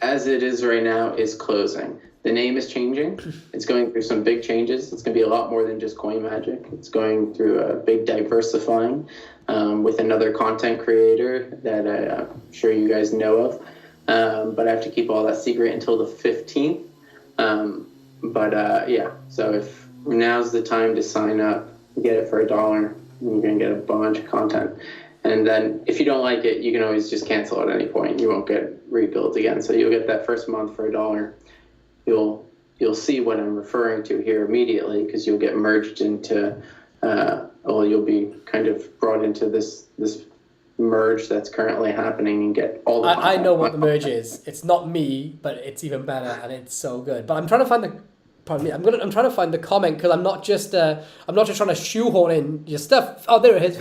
as it is right now is closing. The name is changing. It's going through some big changes. It's going to be a lot more than just coin magic. It's going through a big diversifying with another content creator that I'm sure you guys know of. But I have to keep all that secret until the 15th. Yeah, so if now's the time to sign up, get it for $1, and you're going to get a bunch of content. And then if you don't like it, you can always just cancel at any point. You won't get rebilled again. So you'll get that first month for $1. You'll see what I'm referring to here immediately because you'll get merged into, you'll be kind of brought into this merge that's currently happening and get all the I know what the merge is. It's not me, but it's even better and it's so good. But I'm trying to find I'm trying to find the comment because I'm not just trying to shoehorn in your stuff. Oh, there it is.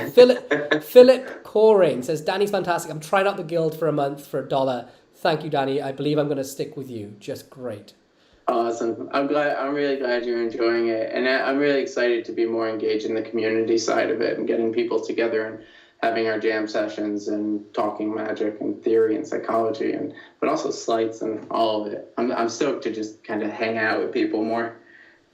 Philip Coring says Danny's fantastic. I'm trying out the guild for a month for $1. Thank you, Danny. I believe I'm going to stick with you. Just great. Awesome. I'm really glad you're enjoying it, and I'm really excited to be more engaged in the community side of it and getting people together and having our jam sessions and talking magic and theory and psychology but also sleights and all of it. I'm stoked to just kind of hang out with people more.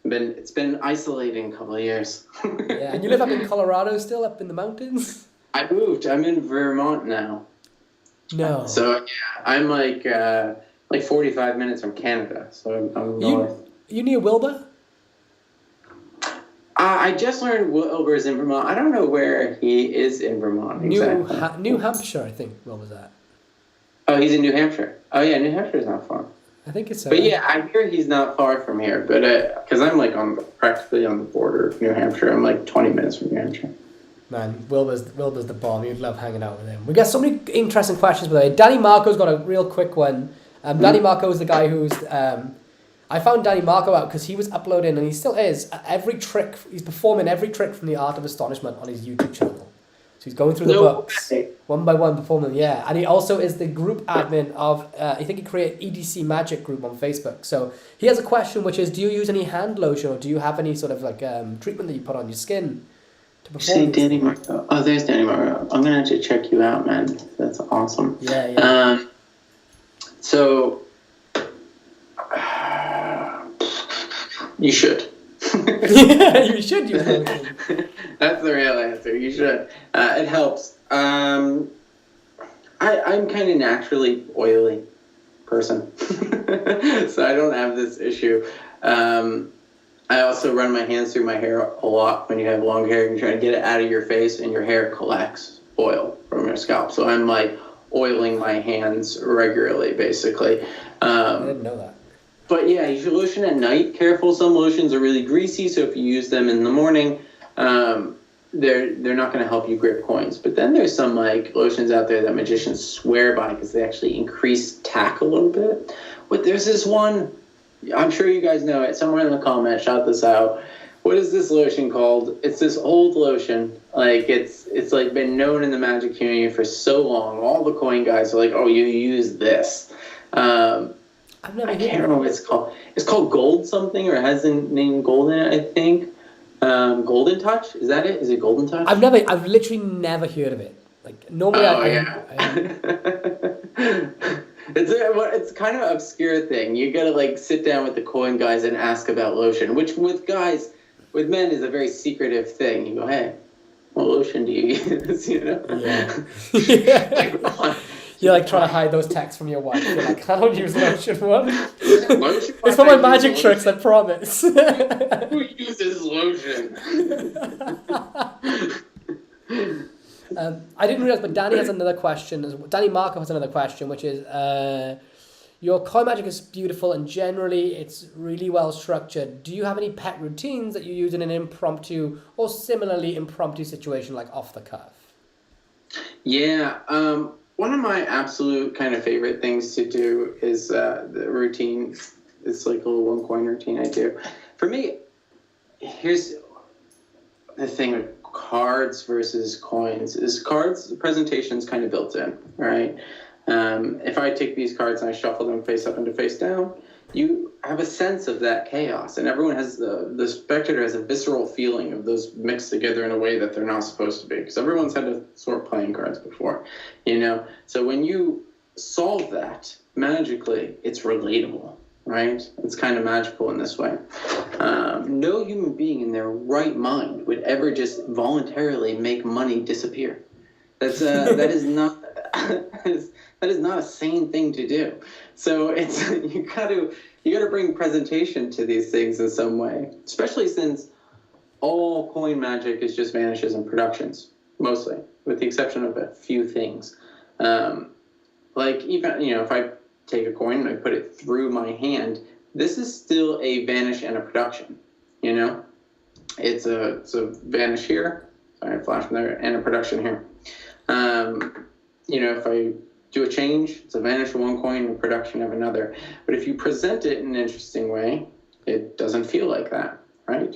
It's been isolating a couple of years. Yeah, and you live up in Colorado still, up in the mountains? I moved. I'm in Vermont now. No. So yeah, I'm like 45 minutes from Canada. So I'm north. You near Wilbur? I just learned Wilbur's in Vermont. I don't know where he is in Vermont exactly. New Hampshire, I think. Where was that? Oh, he's in New Hampshire. Oh, yeah, New Hampshire's not far. I think it's. But yeah, I hear he's not far from here. But because I'm like practically on the border of New Hampshire. I'm like 20 minutes from New Hampshire. Man, Wilbur's the bomb. You'd love hanging out with him. We got so many interesting questions, by the way. Danny Marco's got a real quick one. Danny Marco is the guy who's. I found Danny Marco out because he was uploading, and he still is, every trick. He's performing every trick from the Art of Astonishment on his YouTube channel. he's going through the No books way. one by one, performing them. Yeah, and he also is the group admin of. I think he created EDC Magic group on Facebook. So he has a question, which is: do you use any hand lotion, or do you have any sort of like treatment that you put on your skin to perform? Say Danny Marco. Oh, there's Danny Marco. I'm gonna have to check you out, man. That's awesome. Yeah. So you should. You should use lotion. That's the real answer. You should. It helps. I'm kind of naturally oily person, so I don't have this issue. I also run my hands through my hair a lot. When you have long hair, you're trying to get it out of your face, and your hair collects oil from your scalp. So I'm like oiling my hands regularly, basically. I didn't know that. But yeah, you should lotion at night. Careful, some lotions are really greasy, so if you use them in the morning, they're not going to help you grip coins. But then there's some like lotions out there that magicians swear by because they actually increase tack a little bit. But there's this one, I'm sure you guys know it. Somewhere in the comments, shout this out. What is this lotion called? It's this old lotion. Like it's like been known in the magic community for so long. All the coin guys are like, oh, you use this. I've never I can't remember what it's called. It's called Gold something, or it has the name Gold in it, I think. Golden Touch? Is that it? Is it Golden Touch? I've literally never heard of it. Like normally It's kind of an obscure thing. You gotta like sit down with the coin guys and ask about lotion, which with men is a very secretive thing. You go, hey, what lotion do you use? You know? Yeah. You're like trying to hide those texts from your wife. You're like, I don't use lotion. What? It's for my magic tricks, I promise. Who uses lotion? I didn't realize, but Danny has another question. Danny Marco has another question, which is, your coin magic is beautiful and generally it's really well structured. Do you have any pet routines that you use in an impromptu or similarly impromptu situation, like off the cuff? Yeah. One of my absolute kind of favorite things to do is the routine. It's like a little one coin routine I do. For me, here's the thing with cards versus coins is cards, the presentation's kind of built in, right? If I take these cards and I shuffle them face up and face down, you have a sense of that chaos, and everyone has the spectator has a visceral feeling of those mixed together in a way that they're not supposed to be, because everyone's had to sort playing cards before, you know? So when you solve that magically, it's relatable, right? It's kind of magical in this way. No human being in their right mind would ever just voluntarily make money disappear. That is not a sane thing to do. So it's you gotta bring presentation to these things in some way, especially since all coin magic is just vanishes and productions, mostly, with the exception of a few things. Like even, you know, if I take a coin and I put it through my hand, this is still a vanish and a production, you know? It's a vanish here, sorry, flash from there, and a production here. You know, if I do a change, it's a vanish of one coin and a production of another. But if you present it in an interesting way, it doesn't feel like that, right?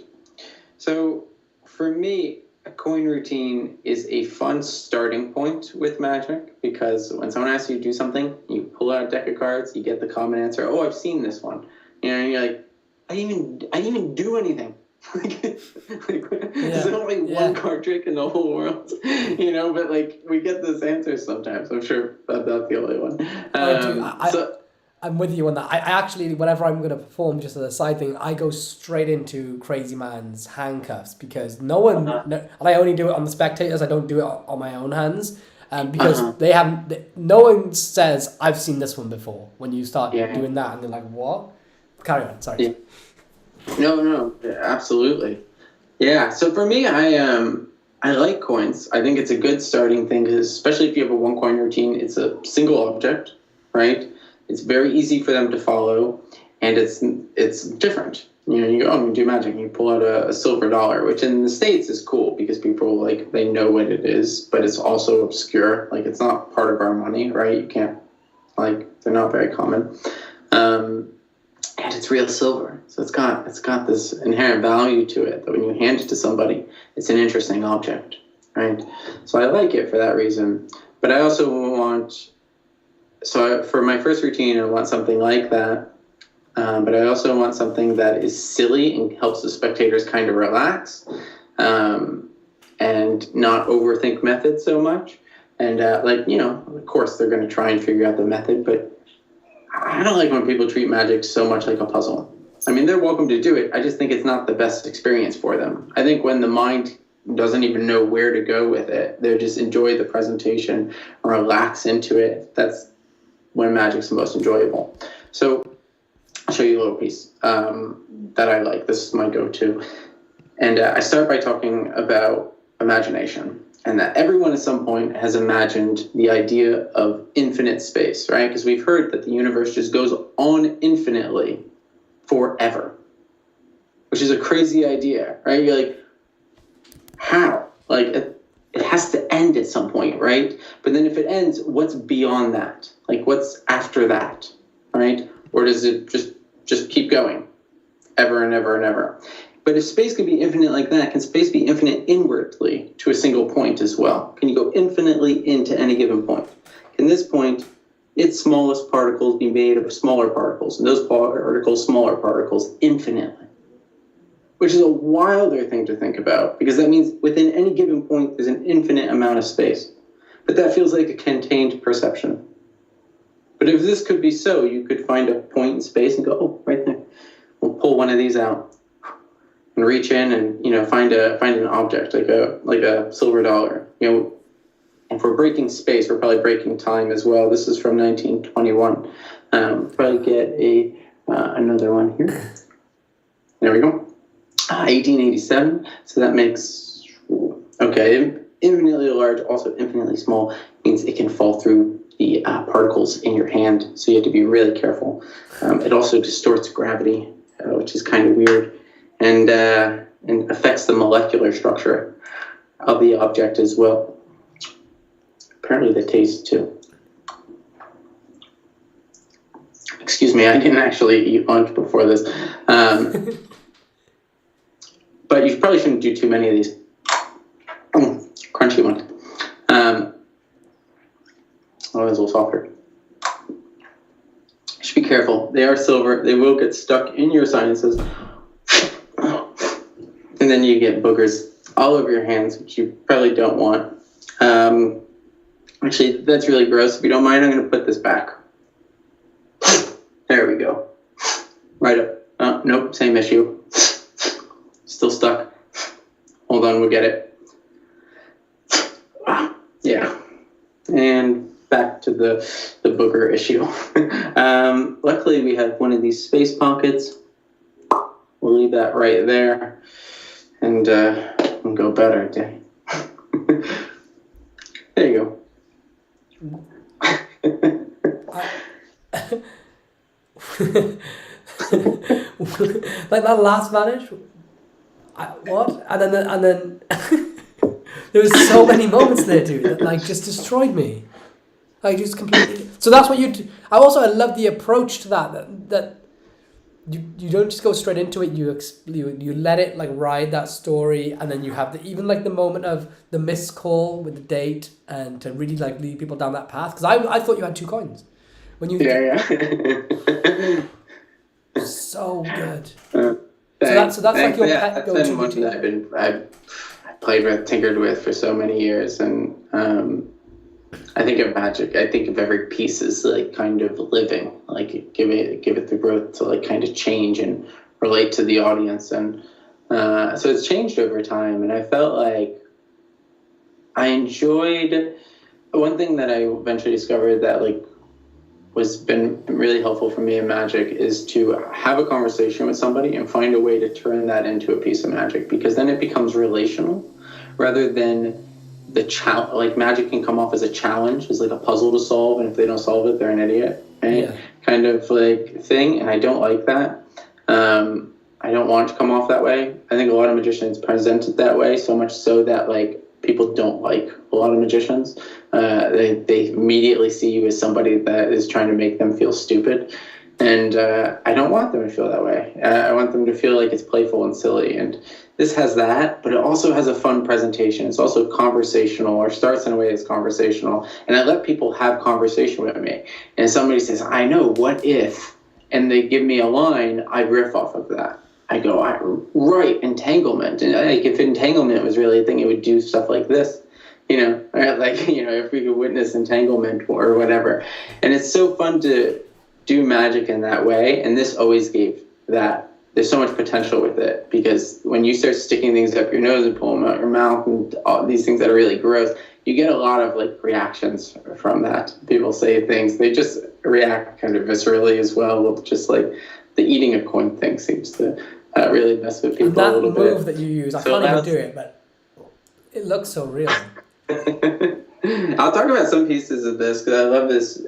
So for me, a coin routine is a fun starting point with magic, because when someone asks you to do something, you pull out a deck of cards, you get the common answer, oh, I've seen this one. You know, and you're like, I didn't even do anything. There's only one card trick in the whole world, you know, but like we get this answer sometimes. I'm sure that's the only one. I'm with you on that. I actually, whenever I'm going to perform, just as a side thing, I go straight into Crazy Man's handcuffs, because no one, and I only do it on the spectators, I don't do it on my own hands, because no one says, I've seen this one before, when you start doing that, and they're like, what? Carry on, sorry. Yeah. No, absolutely. Yeah, so for me, I like coins. I think it's a good starting thing, because especially if you have a one coin routine, it's a single object, right? It's very easy for them to follow, and it's different. You know, you go, oh, you do magic, and you pull out a silver dollar, which in the States is cool because people, like, they know what it is, but it's also obscure. Like, it's not part of our money, right? You can't, like, they're not very common. And it's real silver. So it's got this inherent value to it that when you hand it to somebody, it's an interesting object, right? So I like it for that reason. But I also want, for my first routine, I want something like that. But I also want something that is silly and helps the spectators kind of relax, and not overthink methods so much. And of course they're going to try and figure out the method, but I don't like when people treat magic so much like a puzzle. I mean, they're welcome to do it. I just think it's not the best experience for them. I think when the mind doesn't even know where to go with it, they just enjoy the presentation or relax into it. That's when magic's the most enjoyable. So I'll show you a little piece that I like. This is my go-to. And I start by talking about imagination, and that everyone at some point has imagined the idea of infinite space, right? Because we've heard that the universe just goes on infinitely forever, which is a crazy idea, right? You're like, how? Like, it has to end at some point, right? But then if it ends, what's beyond that? Like, what's after that, right? Or does it just keep going ever and ever and ever? But if space can be infinite like that, can space be infinite inwardly to a single point as well? Can you go infinitely into any given point? Can this point, its smallest particles, be made of smaller particles, and those particles, smaller particles, infinitely? Which is a wilder thing to think about, because that means within any given point, there's an infinite amount of space. But that feels like a contained perception. But if this could be so, you could find a point in space and go, oh, right there. We'll pull one of these out and reach in and, find an object like a silver dollar. And if we're breaking space, we're probably breaking time as well. This is from 1921. Probably get another one here. There we go. 1887. So that makes, infinitely large, also infinitely small, means it can fall through the particles in your hand. So you have to be really careful. It also distorts gravity, which is kind of weird, and affects the molecular structure of the object as well. Apparently the taste too. Excuse me, I didn't actually eat lunch before this. But you probably shouldn't do too many of these. Crunchy one. It's a little softer. Just be careful. They are silver. They will get stuck in your sinuses. And then you get boogers all over your hands, which you probably don't want. Actually, that's really gross. If you don't mind, I'm going to put this back. There we go. Right up. Oh, nope, same issue. Still stuck. Hold on, we'll get it. Yeah. And back to the booger issue. Luckily, we have one of these space pockets. We'll leave that right there. And we'll go about our day. There you go. Like that last vanish. What? And then there was so many moments there, dude, that like just destroyed me. Like just completely. So that's what you do. I love the approach to that you don't just go straight into it. You let it like ride that story, and then you have even like the moment of the missed call with the date, and to really like lead people down that path. Because I thought you had 2 coins when you. Yeah. So good. Thanks. So that's like your pet go-to been one that I've played with, tinkered with for so many years, and I think of magic. I think of every piece as like kind of living, like give it the growth to like kind of change and relate to the audience, and so it's changed over time. And I felt like I enjoyed one thing that I eventually discovered that like been really helpful for me in magic is to have a conversation with somebody and find a way to turn that into a piece of magic, because then it becomes relational rather than like magic can come off as a challenge, as like a puzzle to solve, and if they don't solve it, they're an idiot, right? Yeah. Kind of like thing, and I don't like that. I don't want it to come off that way. I think a lot of magicians present it that way, so much so that like people don't like a lot of magicians. They immediately see you as somebody that is trying to make them feel stupid, And I don't want them to feel that way. I want them to feel like it's playful and silly. And this has that, but it also has a fun presentation. It's also conversational, or starts in a way that's conversational. And I let people have conversation with me. And somebody says, I know, what if? And they give me a line, I riff off of that. I go, right, entanglement. And like, if entanglement was really a thing, it would do stuff like this. Like, if we could witness entanglement or whatever. And it's so fun to do magic in that way. And this always gave that. There's so much potential with it, because when you start sticking things up your nose and pull them out your mouth and all these things that are really gross, you get a lot of like reactions from that. People say things, they just react kind of viscerally as well. Just like the eating a coin thing seems to really mess with people a little bit. That move that you use, I can't even do it, but it looks so real. I'll talk about some pieces of this because I love this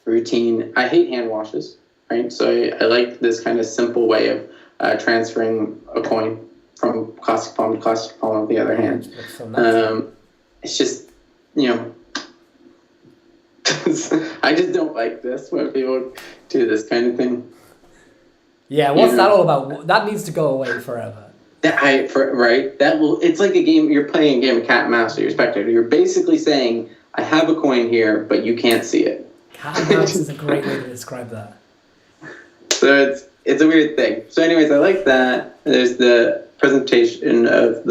routine. I hate hand washes, right? So I like this kind of simple way of transferring a coin from classic palm to classic palm on the other hand. It's just, I just don't like this when people do this kind of thing. Yeah, what's that all about? That needs to go away forever. It's like a game, you're playing a game of cat and mouse to your spectator. You're basically saying, I have a coin here, but you can't see it. Cat and mouse is a great way to describe that. So it's a weird thing. So anyways, I like that. There's the presentation of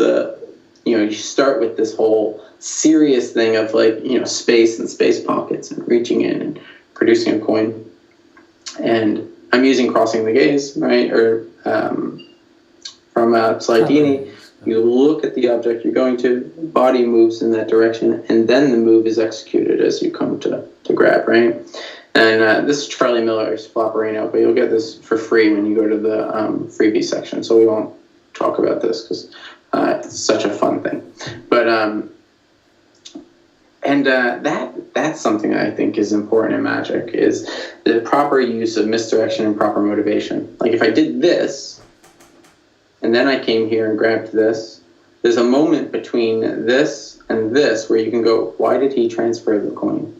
you start with this whole serious thing of like, space and space pockets and reaching in and producing a coin. And I'm using crossing the gaze, right? Or from Slidini, you look at the object you're going to, body moves in that direction, and then the move is executed as you come to grab, right? And this is Charlie Miller's Flopperino, but you'll get this for free when you go to the freebie section, so we won't talk about this because it's such a fun thing. But that's something that I think is important in magic, is the proper use of misdirection and proper motivation. Like if I did this, and then I came here and grabbed this, there's a moment between this and this where you can go, why did he transfer the coin?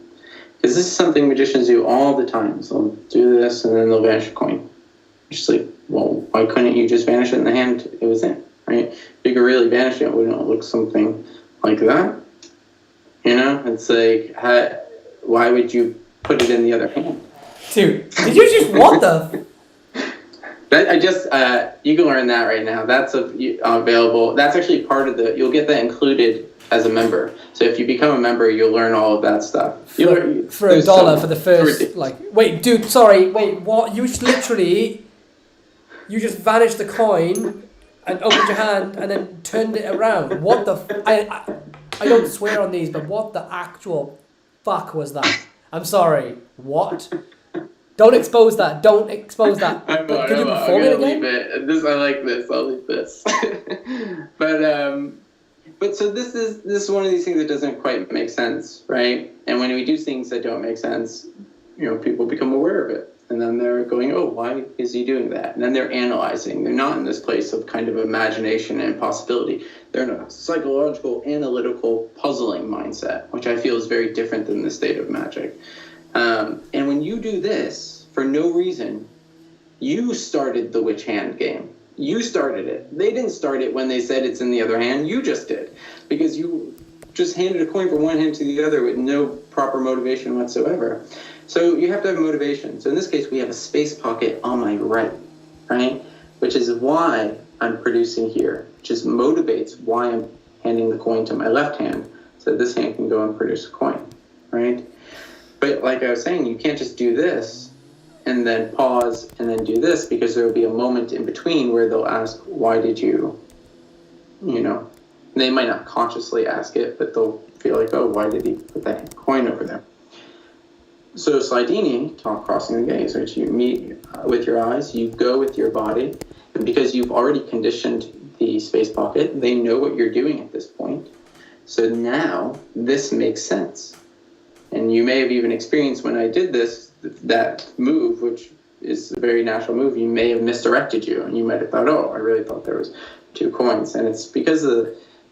Because this is something magicians do all the time. So they'll do this and then they'll vanish a coin. It's just like, well, why couldn't you just vanish it in the hand it was in, right? If you could really vanish it, wouldn't it look something like that? It's like, why would you put it in the other hand? Dude, did you just, what the? You can learn that right now. That's available. That's actually part of you'll get that included as a member. So if you become a member, you'll learn all of that stuff. For $1 for the first, wait, dude, sorry, wait, what? You just vanished the coin and opened your hand and then turned it around. What the, I don't swear on these, but what the actual fuck was that? I'm sorry, what? Don't expose that. Don't expose that. Can you perform it again? I like this. I'll leave this. But so this is one of these things that doesn't quite make sense, right? And when we do things that don't make sense, people become aware of it, and then they're going, "Oh, why is he doing that?" And then they're analyzing. They're not in this place of kind of imagination and possibility. They're in a psychological, analytical, puzzling mindset, which I feel is very different than the state of magic. And when you do this, for no reason, you started the which hand game. You started it. They didn't start it when they said it's in the other hand. You just did. Because you just handed a coin from one hand to the other with no proper motivation whatsoever. So you have to have motivation. So in this case, we have a space pocket on my right? Which is why I'm producing here. Which just motivates why I'm handing the coin to my left hand. So this hand can go and produce a coin, right? But like I was saying, you can't just do this and then pause and then do this, because there will be a moment in between where they'll ask, why did you, they might not consciously ask it, but they'll feel like, oh, why did he put that coin over there? So Slidini taught crossing the gaze, which you meet with your eyes, you go with your body, and because you've already conditioned the space pocket, they know what you're doing at this point. So now this makes sense. And you may have even experienced when I did this, that move, which is a very natural move, you may have misdirected you, and you might have thought, oh, I really thought there was 2 coins. And it's because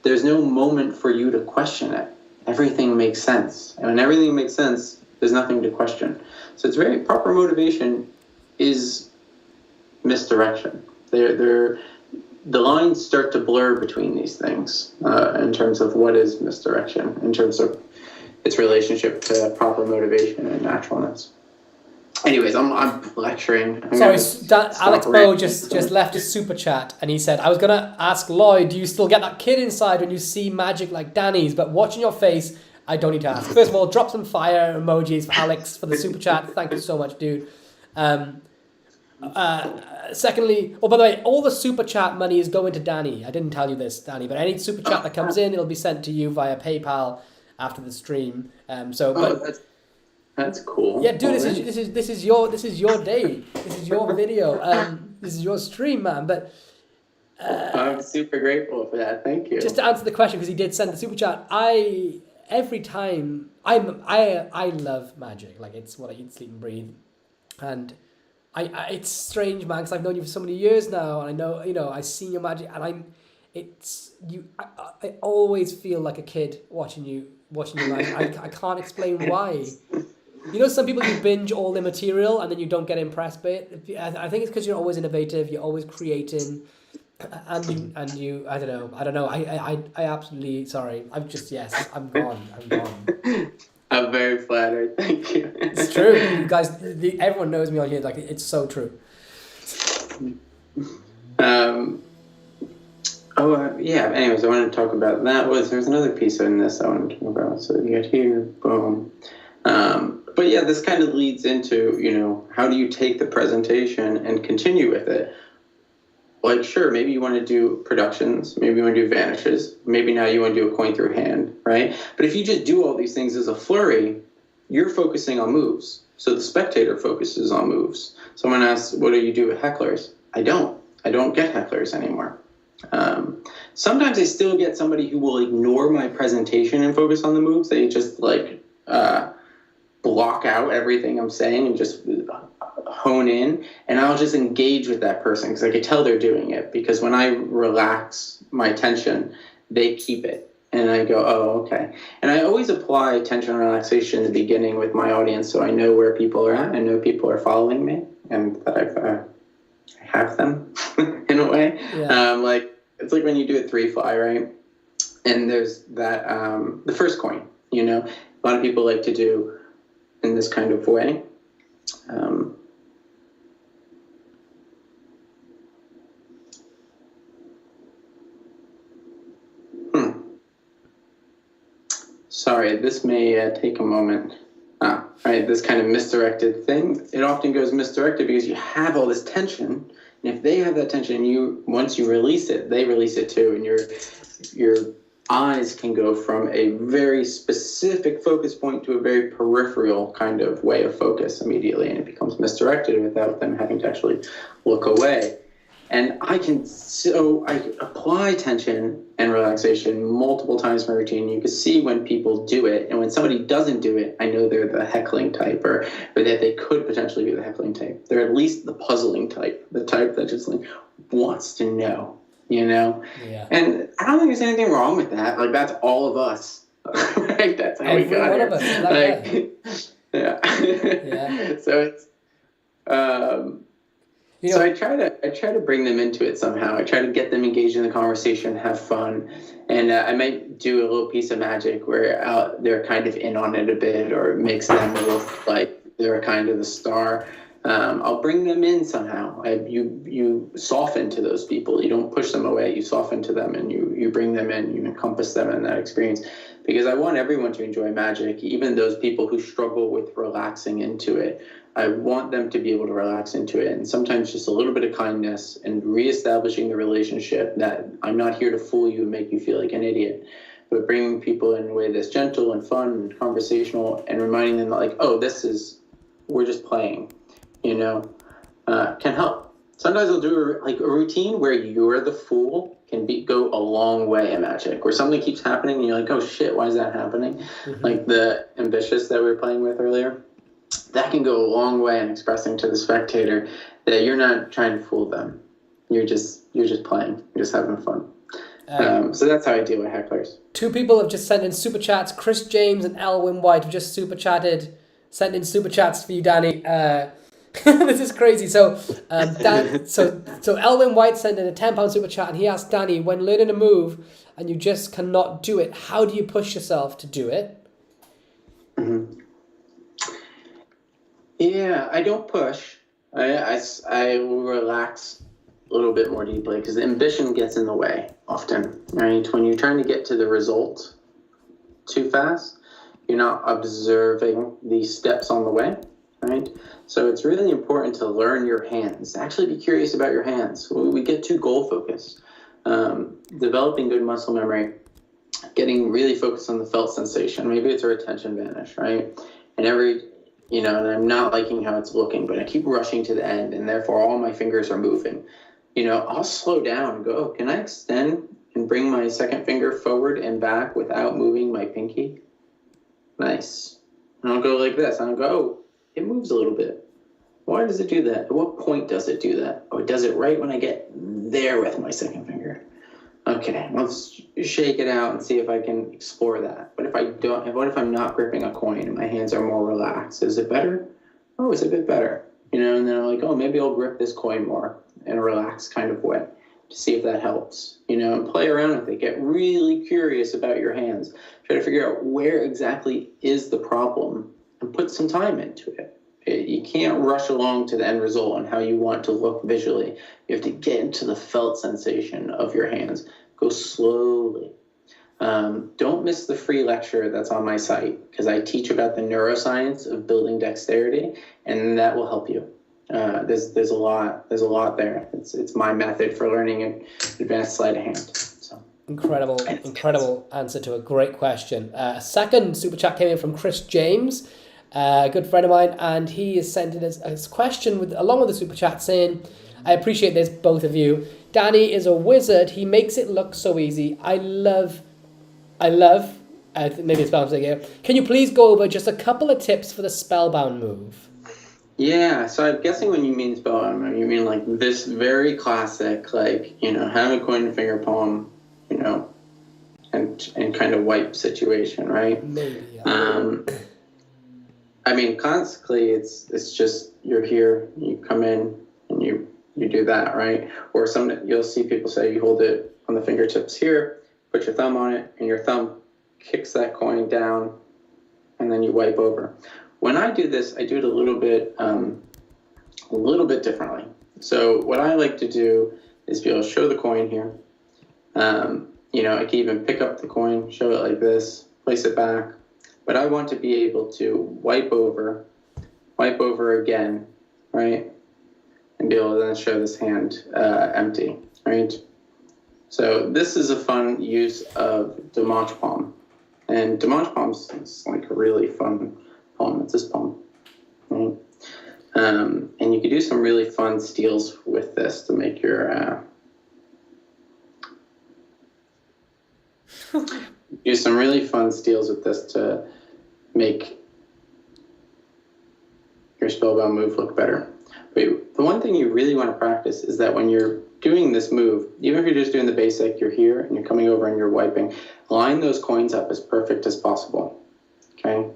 there's no moment for you to question it. Everything makes sense. And when everything makes sense, There's nothing to question. So it's very proper motivation is misdirection. The lines start to blur between these things in terms of what is misdirection, in terms of its relationship to proper motivation and naturalness. Anyways, I'm lecturing. Alex Bow just left a super chat and he said, I was going to ask Lloyd, do you still get that kid inside when you see magic like Danny's? But watching your face, I don't need to ask. First of all, drop some fire emojis for Alex for the super chat. Thank you so much, dude. Secondly, by the way, all the super chat money is going to Danny. I didn't tell you this, Danny, but any super chat that comes in, it'll be sent to you via PayPal after the stream. That's cool. Yeah, dude, this is your day. This is your video. This is your stream, man. But I'm super grateful for that. Thank you. Just to answer the question, because he did send the super chat, every time I love magic. Like, it's what I eat, sleep, and breathe, and it's strange, man, because I've known you for so many years now, and I know, I've seen your magic, and I always feel like a kid watching you magic. I can't explain why. Some people you binge all their material and then you don't get impressed by it. I think it's because you're always innovative, you're always creating, and you I don't know. I absolutely sorry. I'm gone. I'm very flattered. Thank you. It's true. You guys, everyone knows me on here. Like, it's so true. Anyways, I wanted to talk about there's another piece in this I wanted to talk about. So you got here, boom. But yeah, this kind of leads into, how do you take the presentation and continue with it? Like, sure, maybe you want to do productions, maybe you want to do vanishes, maybe now you want to do a coin through hand, right? But if you just do all these things as a flurry, you're focusing on moves. So the spectator focuses on moves. Someone asks, what do you do with hecklers? I don't get hecklers anymore. Sometimes I still get somebody who will ignore my presentation and focus on the moves. They just block out everything I'm saying and just hone in, and I'll just engage with that person because I could tell they're doing it, because when I relax my tension, they keep it, and I go, oh, okay. And I always apply tension and relaxation in the beginning with my audience, so I know where people are at. I know people are following me and that I have them in a way. Yeah. It's like when you do a 3-fly, right? And there's that the first coin, a lot of people like to do in this kind of way. Sorry, this may take a moment. Right, this kind of misdirected thing, it often goes misdirected because you have all this tension, and if they have that tension, once you release it, they release it too, and your eyes can go from a very specific focus point to a very peripheral kind of way of focus immediately, and it becomes misdirected without them having to actually look away. And I apply tension and relaxation multiple times in my routine. You can see when people do it, and when somebody doesn't do it, I know they're the heckling type, or that they could potentially be the heckling type. They're at least the puzzling type, the type that just wants to know, Yeah. And I don't think there's anything wrong with that. Like, that's all of us, right? That's how we got here. Yeah. Yeah. So it's, so I try to bring them into it somehow. I try to get them engaged in the conversation, have fun, and I might do a little piece of magic where they're kind of in on it a bit, or it makes them look like they're kind of the star. I'll bring them in somehow. You soften to those people. You don't push them away. You soften to them, and you bring them in. You encompass them in that experience, because I want everyone to enjoy magic, even those people who struggle with relaxing into it. I want them to be able to relax into it, and sometimes just a little bit of kindness and reestablishing the relationship that I'm not here to fool you and make you feel like an idiot, but bringing people in a way that's gentle and fun and conversational, and reminding them that, we're just playing, can help. Sometimes I'll do a routine where you're the fool can go a long way in magic, where something keeps happening and you're like, oh shit, why is that happening? Mm-hmm. Like the ambitious that we were playing with earlier. That can go a long way in expressing to the spectator that you're not trying to fool them. You're just playing. You're just having fun. So that's how I deal with hecklers. 2 people have just sent in super chats. Chris James and Elwyn White have just super chatted sent in super chats for you, Danny. This is crazy. So, so Elvin White sent in a £10 super chat, and he asked Danny, when learning a move and you just cannot do it, how do you push yourself to do it? Mm-hmm. Yeah, I don't push. I will relax a little bit more deeply because the ambition gets in the way often, right? When you're trying to get to the result too fast, you're not observing the steps on the way, right? So it's really important to learn your hands. Actually be curious about your hands. We get too goal focused. Developing good muscle memory, getting really focused on the felt sensation. Maybe it's a retention vanish, right? And and I'm not liking how it's looking, but I keep rushing to the end, and therefore all my fingers are moving. I'll slow down and go, oh, can I extend and bring my second finger forward and back without moving my pinky? Nice. And I'll go like this, and I'll go, oh, it moves a little bit. Why does it do that? At what point does it do that? Oh, it does it right when I get there with my second finger. Okay, let's shake it out and see if I can explore that. But what if I'm not gripping a coin and my hands are more relaxed? Is it better? Oh, it's a bit better. And then I'm like, oh, maybe I'll grip this coin more in a relaxed kind of way to see if that helps. And play around with it. Get really curious about your hands. Try to figure out where exactly is the problem and put some time into it. You can't rush along to the end result on how you want to look visually. You have to get into the felt sensation of your hands. Go slowly. Don't miss the free lecture that's on my site because I teach about the neuroscience of building dexterity, and that will help you. There's a lot there. It's my method for learning an advanced sleight of hand. So. Incredible answer to a great question. A second super chat came in from Chris James, a good friend of mine, and he has sent in his question along with the super chat saying, I appreciate this, both of you. Danny is a wizard. He makes it look so easy. I love, maybe it's bouncing here. Can you please go over just a couple of tips for the spellbound move? Yeah, so I'm guessing when you mean spellbound move, you mean like this very classic, have a coin in finger palm, and kind of wipe situation, right? Maybe, yeah. Classically, it's just you're here, you come in, and you do that, right? Or you'll see people say you hold it on the fingertips here, put your thumb on it, and your thumb kicks that coin down, and then you wipe over. When I do this, I do it a little bit differently. So what I like to do is be able to show the coin here. I can even pick up the coin, show it like this, place it back. But I want to be able to wipe over again, right? And be able to then show this hand empty, right? So this is a fun use of Dimanche palm. And Dimanche palm is like a really fun palm. It's this palm, right? And you could do some really fun steals with this to make your... do some really fun steals with this to make your spellbound move look better. But the one thing you really want to practice is that when you're doing this move, even if you're just doing the basic, you're here and you're coming over and you're wiping, line those coins up as perfect as possible, okay?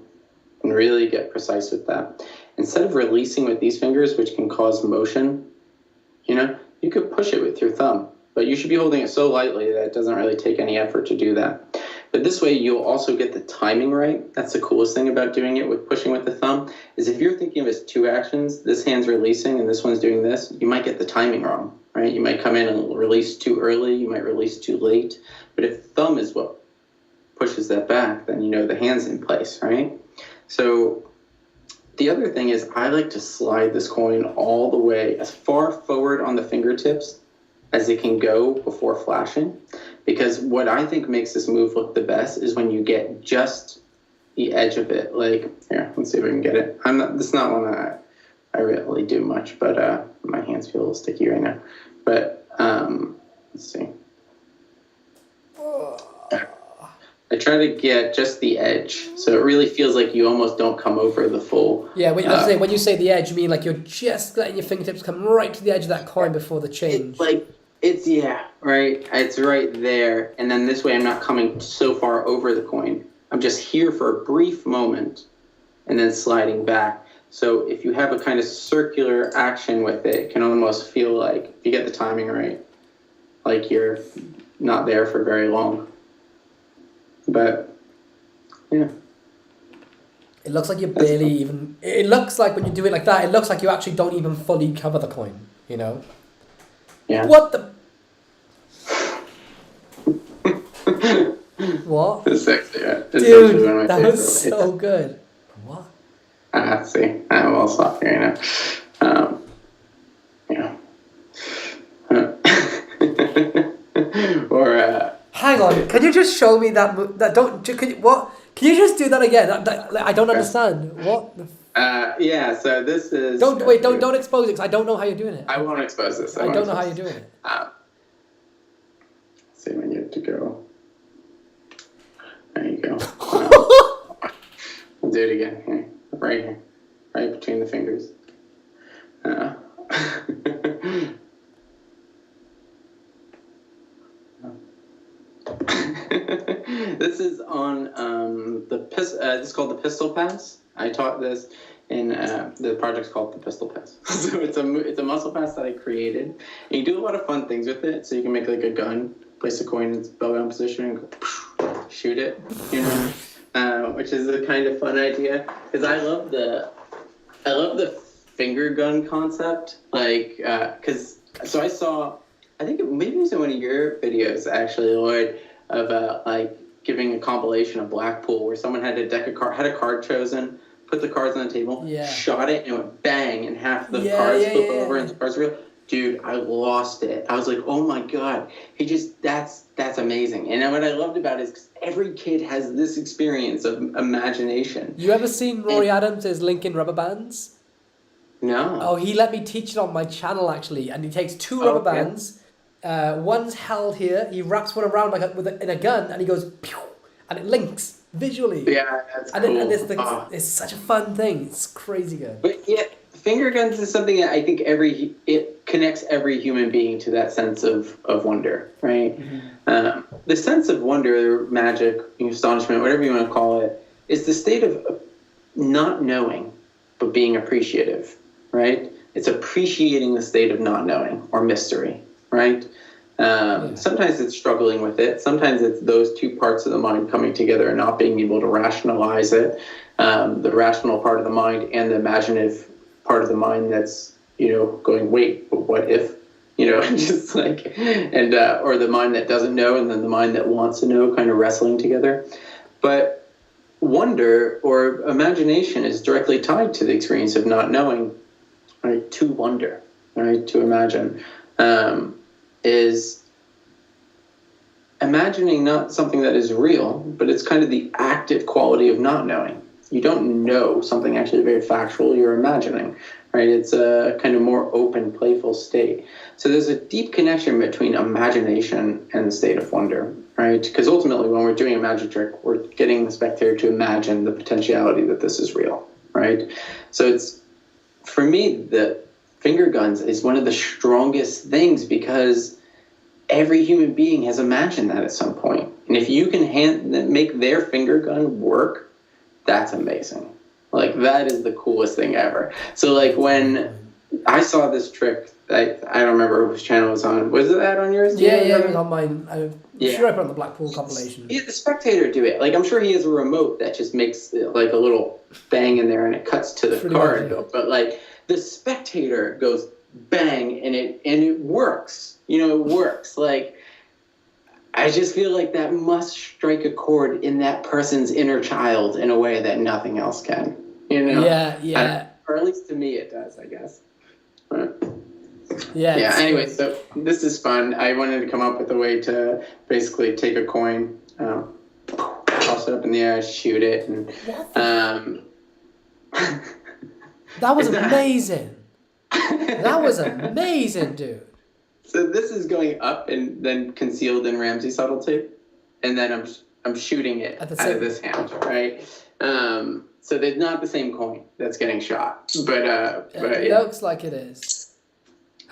And really get precise with that. Instead of releasing with these fingers, which can cause motion, you could push it with your thumb, but you should be holding it so lightly that it doesn't really take any effort to do that. But this way, you'll also get the timing right. That's the coolest thing about doing it with pushing with the thumb, is if you're thinking of it as two actions, this hand's releasing and this one's doing this, you might get the timing wrong, right? You might come in and release too early, you might release too late. But if the thumb is what pushes that back, then the hand's in place, right? So the other thing is I like to slide this coin all the way as far forward on the fingertips as it can go before flashing. Because what I think makes this move look the best is when you get just the edge of it. Like, here, let's see if we can get it. This is not one that I really do much, but my hands feel a little sticky right now. But let's see. I try to get just the edge, so it really feels like you almost don't come over the full. Yeah, when you say the edge, you mean like you're just letting your fingertips come right to the edge of that coin before the change. It's right. It's right there, and then this way I'm not coming so far over the coin. I'm just here for a brief moment, and then sliding back. So if you have a kind of circular action with it, it can almost feel like, if you get the timing right, like you're not there for very long. But yeah. It looks like you barely even. It looks like when you do it like that, it looks like you actually don't even fully cover the coin. You know. Yeah. What the? What? It's sexy, yeah. It's Dude, actually one of my that favorite was so good. What? See, I'll stop here now. Yeah. Or Hang on, can you just show me that? That don't. Can you, what? Can you just do that again? I don't understand. What? yeah. So this is. Don't wait. Don't expose it because I don't know how you're doing it. I won't expose this. I don't know how you're doing it. Let's see when you have to go. There you go. We'll do it again here, right between the fingers. This is on this is called the pistol pass. I taught this in the project's called the pistol pass. So it's a muscle pass that I created, and you do a lot of fun things with it. So you can make like a gun, place a coin in its bell bound position, and go, shoot it. You know, which is a kind of fun idea because I love the finger gun concept. Like, so I saw, I think maybe it was in one of your videos actually, Lloyd, of like giving a compilation of Blackpool where someone had a deck of had a card chosen, put the cards on the table, shot it, and it went bang, and half the cards flip over, and the cards real. Dude, I lost it. I was like, oh my god, that's amazing. And what I loved about it is 'cause every kid has this experience of imagination. You ever seen Rory Adams' Lincoln Rubber Bands? No. Oh, he let me teach it on my channel actually, and he takes two rubber bands. One's held here. He wraps one around like in a gun, and he goes, pew, and it links visually. Yeah, that's cool. And it's such a fun thing. It's crazy good. But yeah, finger guns is something that I think it connects every human being to that sense of wonder, right? Mm-hmm. The sense of wonder, magic, astonishment, whatever you want to call it, is the state of not knowing, but being appreciative, right? It's appreciating the state of not knowing or mystery, right? Sometimes it's struggling with it. Sometimes it's those two parts of the mind coming together and not being able to rationalize it. The rational part of the mind and the imaginative part of the mind that's, going, wait, but what if, just like, and, or the mind that doesn't know and then the mind that wants to know kind of wrestling together. But wonder or imagination is directly tied to the experience of not knowing, right? To wonder, right? To imagine. Is imagining not something that is real, but it's kind of the active quality of not knowing. You don't know something actually very factual, you're imagining, right? It's a kind of more open, playful state. So there's a deep connection between imagination and the state of wonder, right? Because ultimately when we're doing a magic trick, we're getting the spectator to imagine the potentiality that this is real, right? So it's, for me, the finger guns is one of the strongest things because every human being has imagined that at some point. And if you can make their finger gun work, that's amazing. Like, that is the coolest thing ever. So, like, when I saw this trick, I don't remember which channel it was on. Was it that on yours? Yeah, it was on mine. I'm sure I put on the Blackpool compilation. Yeah, the spectator do it. Like, I'm sure he has a remote that just makes, like, a little bang in there and it cuts to the card. Much, yeah. But, like, the spectator goes bang and it works. It works. Like, I just feel like that must strike a chord in that person's inner child in a way that nothing else can. Yeah. Or at least to me it does, I guess. Yeah. Anyway, so this is fun. I wanted to come up with a way to basically take a coin, toss it up in the air, shoot it, and that was amazing. That was amazing, dude. So this is going up and then concealed in Ramsey subtlety, and then I'm shooting it out of this hand, right? So they're not the same coin that's getting shot, but it looks like it is.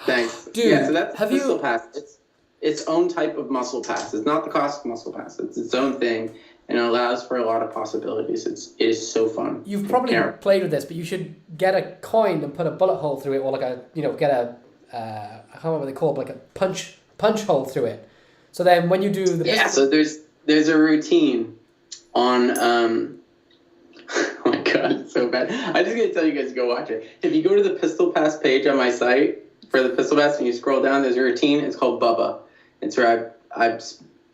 Thanks, dude. Yeah, so that's muscle pass. It's its own type of muscle pass. It's not the classic muscle pass. It's its own thing, and it allows for a lot of possibilities. It is so fun. You've probably played with this, but you should get a coin and put a bullet hole through it, or like a, get a, I can't remember what they call it, but like a punch hole through it. So then when you do the so there's a routine on oh my god, it's so bad. I'm just gonna tell you guys to go watch it. If you go to the Pistol Pass page on my site for the Pistol Pass and you scroll down, there's a routine. It's called Bubba. It's where I'm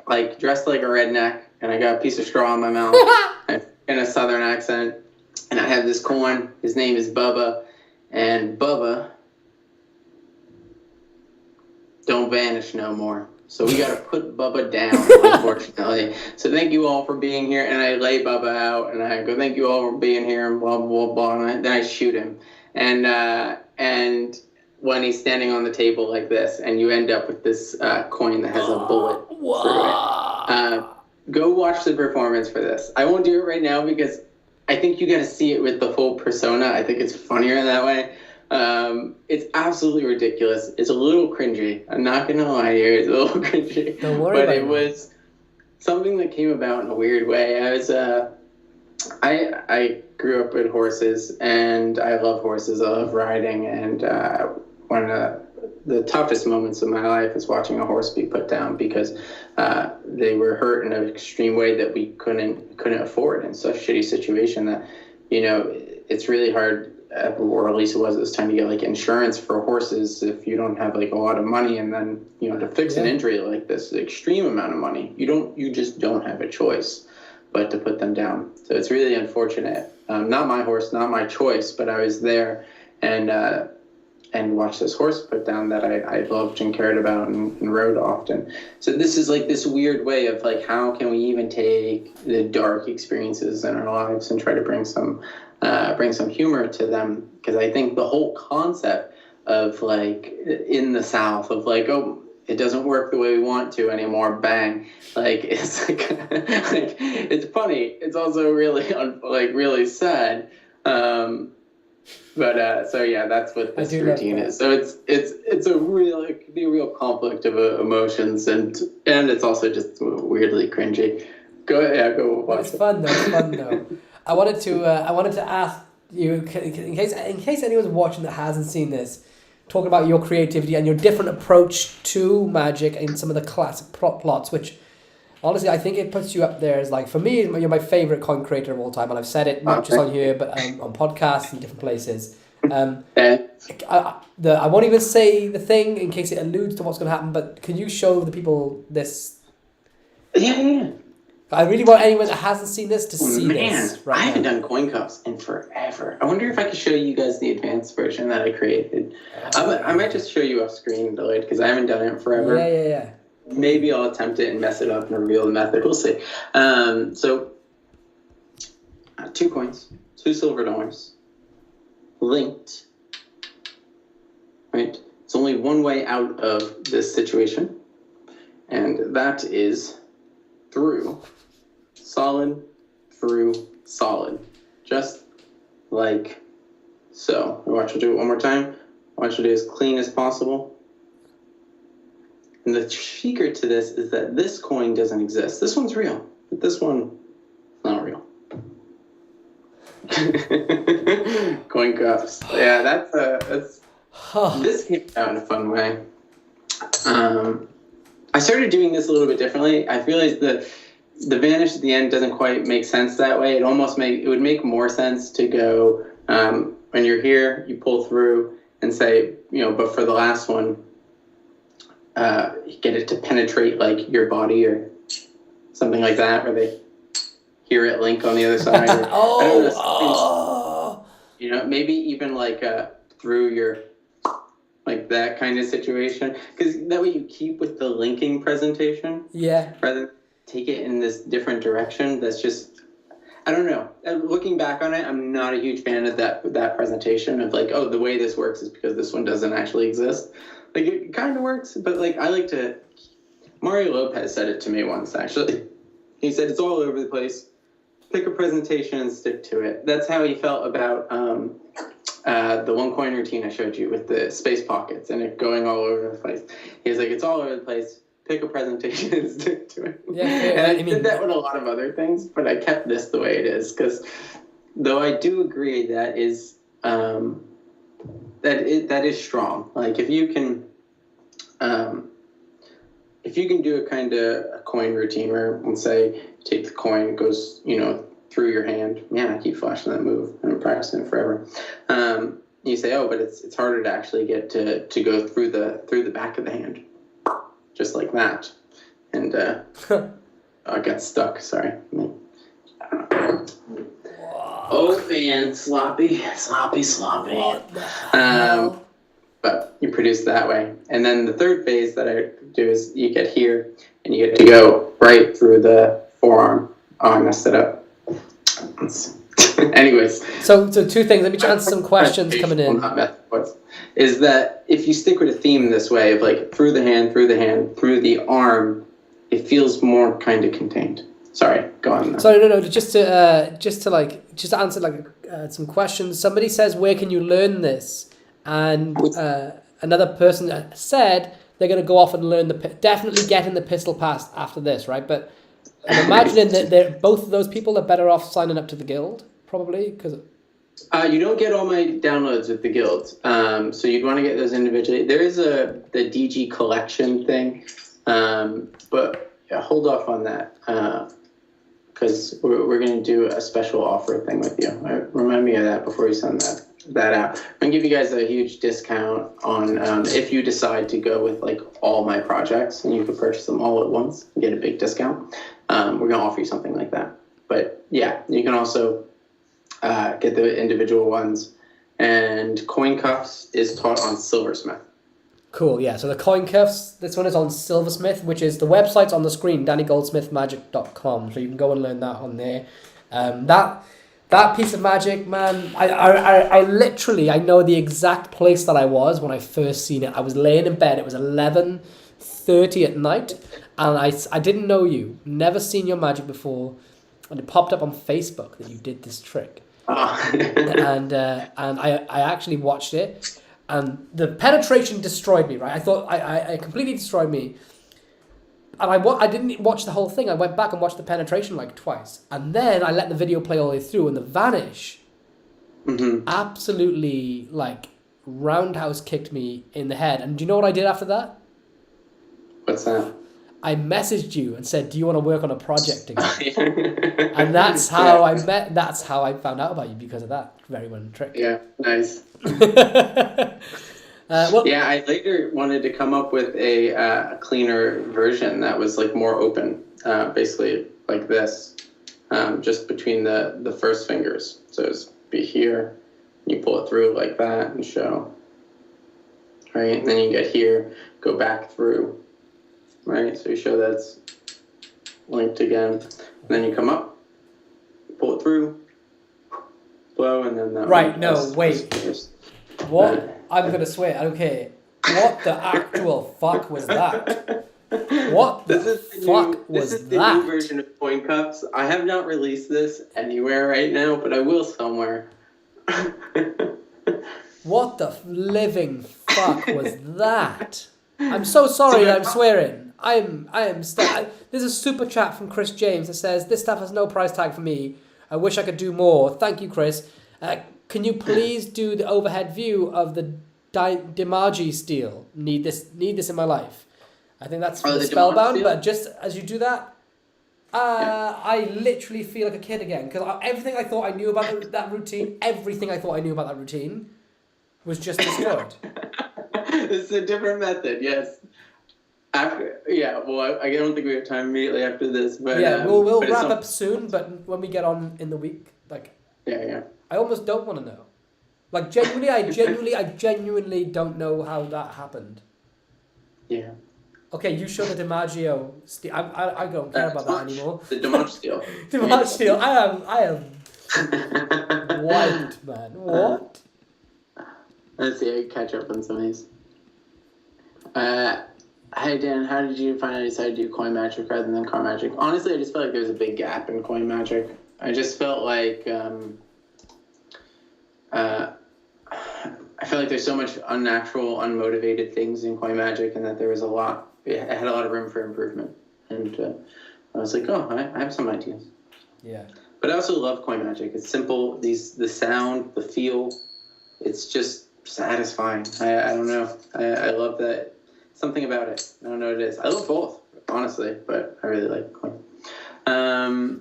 like dressed like a redneck and I got a piece of straw in my mouth in a southern accent, and I have this coin. His name is Bubba, and Bubba don't vanish no more. So we got to put Bubba down, unfortunately. So thank you all for being here. And I lay Bubba out, and I go, thank you all for being here, and blah, blah, blah. And then I shoot him. And when he's standing on the table like this, and you end up with this coin that has a bullet through it. Go watch the performance for this. I won't do it right now because I think you got to see it with the full persona. I think it's funnier that way. It's absolutely ridiculous. It's a little cringy. I'm not gonna lie here. It's a little cringy. Don't worry but about it was something that came about in a weird way. I grew up with horses, and I love horses. I love riding, and one of the toughest moments of my life is watching a horse be put down because they were hurt in an extreme way that we couldn't afford, in such a shitty situation that it's really hard. Or at least it was at this time, to get like insurance for horses if you don't have like a lot of money, and then to fix an injury like this, extreme amount of money, you just don't have a choice but to put them down. So it's really unfortunate. Not my horse, not my choice, but I was there and watched this horse put down that I loved and cared about and rode often. So this is like this weird way of like, how can we even take the dark experiences in our lives and try to bring some humor to them? Because I think the whole concept of like in the South of like, oh, it doesn't work the way we want to anymore, bang, like it's like, like it's funny, it's also really really sad, but so yeah, that's what this routine is. So it's a real, it can be a real conflict of emotions, and it's also just weirdly cringy. Go watch It's fun though. I wanted to ask you, in case anyone's watching that hasn't seen this, talk about your creativity and your different approach to magic and some of the classic plot plots, which honestly I think it puts you up there as, like, for me, you're my favorite coin creator of all time, and I've said it not just on here but on podcasts and different places. I won't even say the thing in case it alludes to what's going to happen, but can you show the people this? Yeah. I really want anyone that hasn't seen this to see this. I haven't done coin cups in forever. I wonder if I could show you guys the advanced version that I created. I might just show you off screen, Lloyd, because I haven't done it in forever. Yeah. Maybe I'll attempt it and mess it up and reveal the method. We'll see. So, 2 coins, 2 silver dollars, linked. Right? It's only one way out of this situation, and that is through solid, just like so. I want you to do it one more time. I want you to do it as clean as possible. And the secret to this is that this coin doesn't exist. This one's real, but this one is not real. Coin cups. Yeah, that's this came out in a fun way. I started doing this a little bit differently. I realized that the vanish at the end doesn't quite make sense that way. It would make more sense to go, when you're here, you pull through and say, but for the last one, you get it to penetrate like your body or something like that, where they hear it link on the other side. Or, maybe even like through your, like that kind of situation, because that way you keep with the linking presentation. Yeah. Rather than take it in this different direction. That's just, I don't know. Looking back on it, I'm not a huge fan of that presentation of like, oh, the way this works is because this one doesn't actually exist. Like, it kind of works, but like I like to. Mario Lopez said it to me once, actually. He said it's all over the place. Pick a presentation and stick to it. That's how he felt about the 1 coin routine I showed you with the space pockets and it going all over the place. He was like, it's all over the place. pick a presentation and stick to it. Yeah, And I did that with a lot of other things, but I kept this the way it is because, though I do agree that is that is strong. Like if you can do a kind of a coin routine where, let's say, take the coin, it goes, through your hand. Man, I keep flashing that move. I've been practicing it forever. You say, oh, but it's harder to actually get to go through the back of the hand, just like that. And I got stuck. Sorry. Oh man, sloppy. What the hell? But you produce that way. And then the third phase that I do is you get here and you get to go right through the forearm. Oh, I messed it up. Anyways. So two things. Let me answer some questions coming in. Is that if you stick with a theme this way of like through the hand, through the arm, it feels more kind of contained. Sorry, go on. Sorry, no. Just to answer some questions. Somebody says, "Where can you learn this?" And another person said they're going to go off and learn definitely getting the pistol pass after this, right? But I'm imagining that both of those people are better off signing up to the guild, probably, because you don't get all my downloads with the guild, so you'd want to get those individually. There is the DG collection thing, but yeah, hold off on that because we're going to do a special offer thing with you. Remind me of that before you send that out. I'm going to give you guys a huge discount on if you decide to go with like all my projects and you could purchase them all at once and get a big discount. We're going to offer you something like that. But yeah, you can also get the individual ones. And coin cuffs is taught on Silversmith. Cool, yeah. So the coin cuffs, this one is on Silversmith, which is the website's on the screen, dannygoldsmithmagic.com. So you can go and learn that on there. That piece of magic, man, I literally, I know the exact place that I was when I first seen it. I was laying in bed. It was 11:30 at night, and I didn't know you, never seen your magic before, and it popped up on Facebook that you did this trick. And I actually watched it, and the penetration destroyed me, right? I thought I completely destroyed me. And I didn't watch the whole thing. I went back and watched the penetration like twice. And then I let the video play all the way through, and the vanish absolutely like roundhouse kicked me in the head. And do you know what I did after that? What's that? I messaged you and said, "Do you want to work on a project together?" And that's how I found out about you, because of that very one trick. Yeah, nice. Yeah, I later wanted to come up with a cleaner version that was like more open, basically like this, just between the first fingers. So it's be here, you pull it through like that and show, right? And then you get here, go back through, right? So you show that's linked again. And then you come up, pull it through, blow, and then that right, one. no, wait. What? I'm going to swear, okay. What the actual fuck was that? What the fuck was that? This is the new version of coin cups. I have not released this anywhere right now, but I will somewhere. What the living fuck was that? I'm so sorry, I'm swearing. There's a super chat from Chris James that says, "This stuff has no price tag for me. I wish I could do more." Thank you, Chris. Can you please do the overhead view of the Dimagi steel? Need this in my life. I think that's for Spellbound, but just as you do that, I literally feel like a kid again, because everything I thought I knew about that routine was just destroyed. It's a different method, yes. I don't think we have time immediately after this, but yeah, we'll wrap up soon. But when we get on in the week, yeah. I almost don't want to know. Like, I genuinely don't know how that happened. Yeah. Okay, you show the DiMaggio steel. I don't care about that anymore. The DiMaggio steel. DiMaggio steel. I am wiped, man. What? Let's see, I can catch up on some of these. Hey Dan, how did you finally decide to do coin magic rather than card magic? Honestly, I just felt like there was a big gap in coin magic. I just felt like I feel like there's so much unnatural, unmotivated things in coin magic, and that there it had a lot of room for improvement. And I was like, oh, I have some ideas. Yeah. But I also love coin magic. It's simple. The sound, the feel, it's just satisfying. I don't know. I love that. Something about it. I don't know what it is. I love both, honestly, but I really like coin.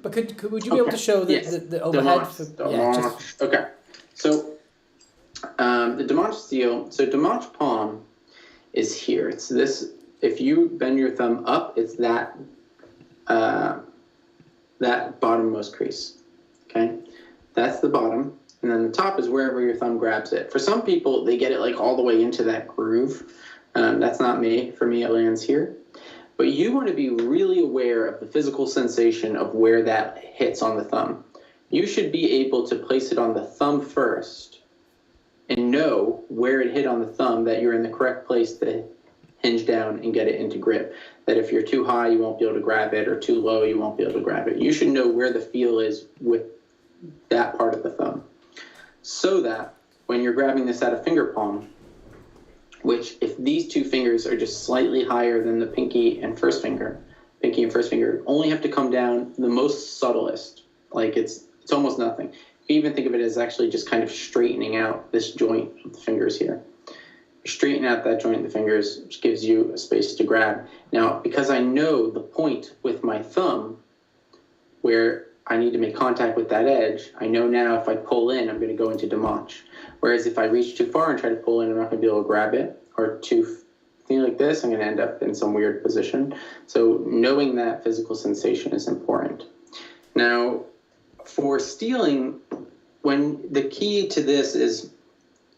But would you be able to show the overhead? Okay. So the Dimanche steel. So Dimanche palm is here. It's this. If you bend your thumb up, it's that bottommost crease. Okay, that's the bottom, and then the top is wherever your thumb grabs it. For some people, they get it like all the way into that groove. That's not me. For me, it lands here. But you want to be really aware of the physical sensation of where that hits on the thumb. You should be able to place it on the thumb first and know where it hit on the thumb, that you're in the correct place to hinge down and get it into grip. That if you're too high, you won't be able to grab it, or too low, you won't be able to grab it. You should know where the feel is with that part of the thumb. So that when you're grabbing this out of finger palm, which if these two fingers are just slightly higher than the pinky and first finger only have to come down the most subtlest. Like it's almost nothing. You even think of it as actually just kind of straightening out this joint of the fingers here. You straighten out that joint of the fingers, which gives you a space to grab. Now, because I know the point with my thumb where I need to make contact with that edge, I know now if I pull in, I'm going to go into Dimanche. Whereas if I reach too far and try to pull in, I'm not going to be able to grab it. Or too thing like this, I'm going to end up in some weird position. So knowing that physical sensation is important. Now, for stealing, when the key to this is,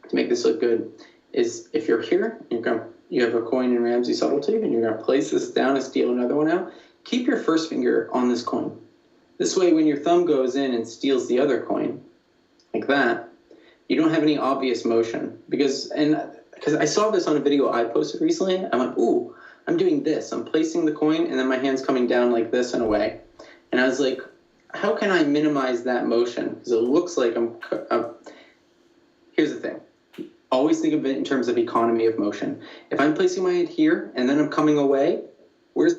to make this look good, is if you're here, you have a coin in Ramsey Subtlety, and you're going to place this down and steal another one out, keep your first finger on this coin. This way, when your thumb goes in and steals the other coin, like that, you don't have any obvious motion. Because I saw this on a video I posted recently. I'm like, ooh, I'm doing this. I'm placing the coin, and then my hand's coming down like this in a way. And I was like, how can I minimize that motion? Because it looks like here's the thing. Always think of it in terms of economy of motion. If I'm placing my hand here, and then I'm coming away, where's...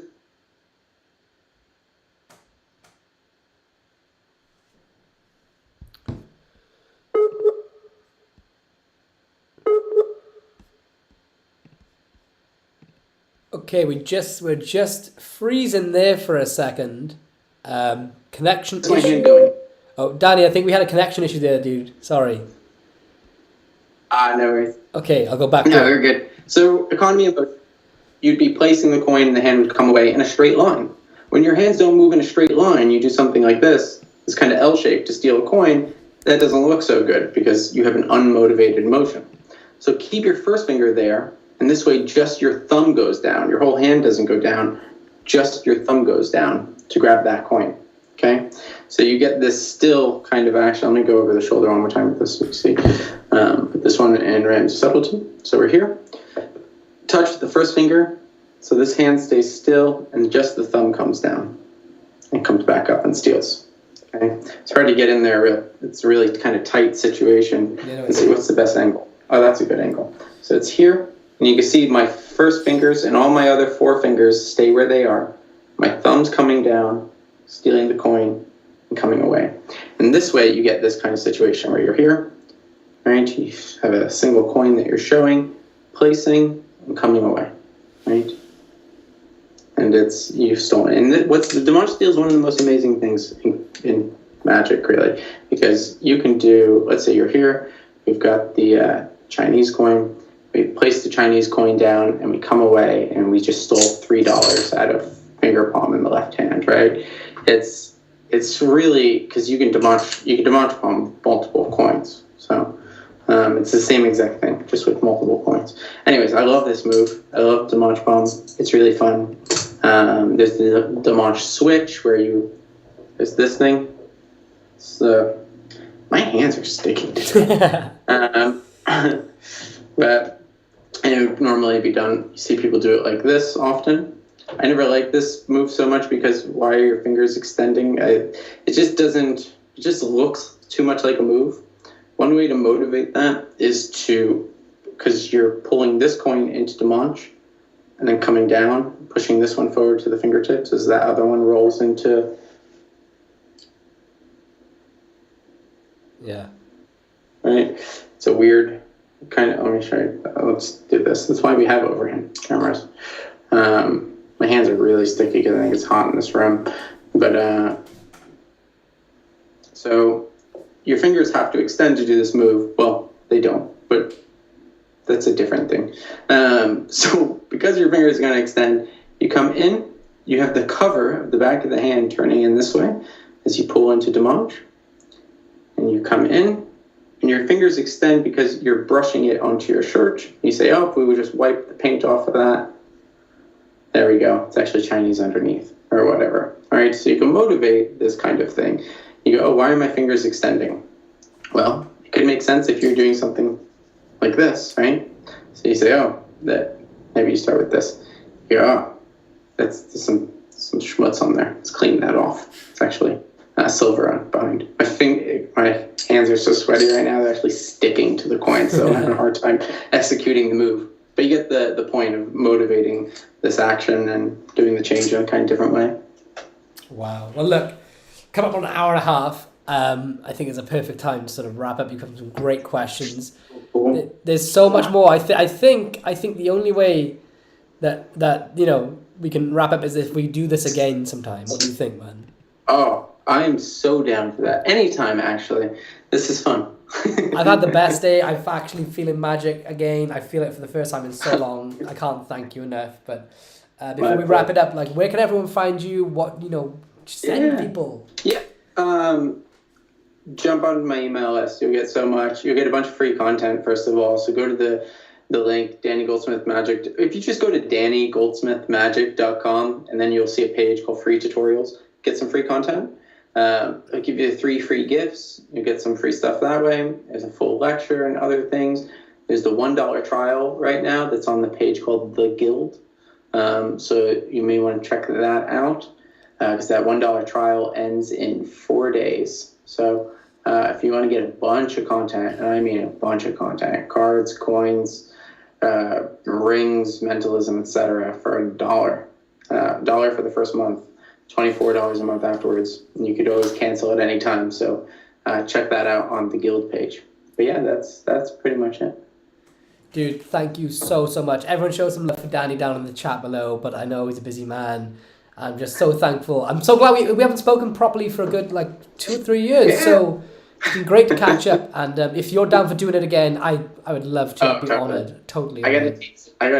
Okay, we're just freezing there for a second. Connection issue. Where's my hand going? Oh, Danny, I think we had a connection issue there, dude. Sorry. No worries. Okay, I'll go back. No, you're good. So, economy of motion, you'd be placing the coin and the hand would come away in a straight line. When your hands don't move in a straight line, you do something like this kind of L shape to steal a coin. That doesn't look so good because you have an unmotivated motion. So keep your first finger there, and this way just your thumb goes down. Your whole hand doesn't go down, just your thumb goes down to grab that coin. Okay, so you get this still kind of action. I'm going to go over the shoulder one more time with this so you see. Put this one in Ramsey Subtlety. So we're here. Touch the first finger. So this hand stays still, and just the thumb comes down and comes back up and steals. Okay, it's hard to get in there. It's a really kind of tight situation. Let's see what's the best angle. Oh, that's a good angle. So it's here, and you can see my first fingers and all my other four fingers stay where they are. My thumb's coming down, stealing the coin, and coming away. And this way, you get this kind of situation where you're here, right? You have a single coin that you're showing, placing, and coming away, right? And you've stolen. And the Dimanche steal is one of the most amazing things in Magic, really, because you can do. Let's say you're here, we've got the Chinese coin. We place the Chinese coin down, and we come away, and we just stole $3 out of finger palm in the left hand, right? It's really because you can Dimanche palm multiple coins, so. It's the same exact thing, just with multiple coins. Anyways, I love this move. I love Dimanche palm. It's really fun. There's the Dimanche switch where there's this thing. So my hands are sticky. But it would normally be done. You see people do it like this often. I never liked this move so much because why are your fingers extending? It just looks too much like a move. One way to motivate that is because you're pulling this coin into Dimanche, and then coming down, pushing this one forward to the fingertips as that other one rolls into. Yeah. Right? It's a weird kind of, let me show you. Let's do this. That's why we have overhead cameras. My hands are really sticky because I think it's hot in this room. But, so your fingers have to extend to do this move. Well, they don't, but that's a different thing. So because your fingers are going to extend, you come in, you have the cover of the back of the hand turning in this way as you pull into Dimanche. And you come in, and your fingers extend because you're brushing it onto your shirt. You say, oh, if we would just wipe the paint off of that. There we go. It's actually Chinese underneath, or whatever. All right, so you can motivate this kind of thing. You go, oh, why are my fingers extending? Well, it could make sense if you're doing something like this, right? So you say, oh, that. Maybe you start with this. You go, oh, that's some schmutz on there. Let's clean that off. It's actually silver on behind. My hands are so sweaty right now, they're actually sticking to the coin, so I'm having a hard time executing the move. But you get the point of motivating this action and doing the change in a kind of different way. Wow. Well, look, come up on an hour and a half. I think it's a perfect time to sort of wrap up. You've come some great questions. Cool. There's so much more. I think the only way that we can wrap up is if we do this again sometime. What do you think, man? Oh, I'm so down for that. Anytime, actually. This is fun. I've had the best day. I'm actually feeling magic again. I feel it for the first time in so long. I can't thank you enough. But before we wrap it up, like, where can everyone find you? What, just send people. Yeah. Jump on my email list. You'll get so much. You'll get a bunch of free content, first of all. So go to the link, Danny Goldsmith Magic. If you just go to dannygoldsmithmagic.com, and then you'll see a page called Free Tutorials. Get some free content. I'll give you 3 free gifts. You get some free stuff that way. There's a full lecture and other things. There's the $1 trial right now that's on the page called The Guild. So you may want to check that out because that $1 trial ends in 4 days. So if you want to get a bunch of content, and I mean a bunch of content, cards, coins, rings, mentalism, etc., for $1. $1 for the first month. $24 a month afterwards. And you could always cancel at any time. So check that out on the Guild page. But yeah, that's pretty much it. Dude, thank you so much. Everyone show some love for Danny down in the chat below, but I know he's a busy man. I'm just so thankful. I'm so glad we haven't spoken properly for a good 2 or 3 years. Yeah. So it's been great to catch up. And if you're down for doing it again, I would love to. I'd be honored. Totally. I gotta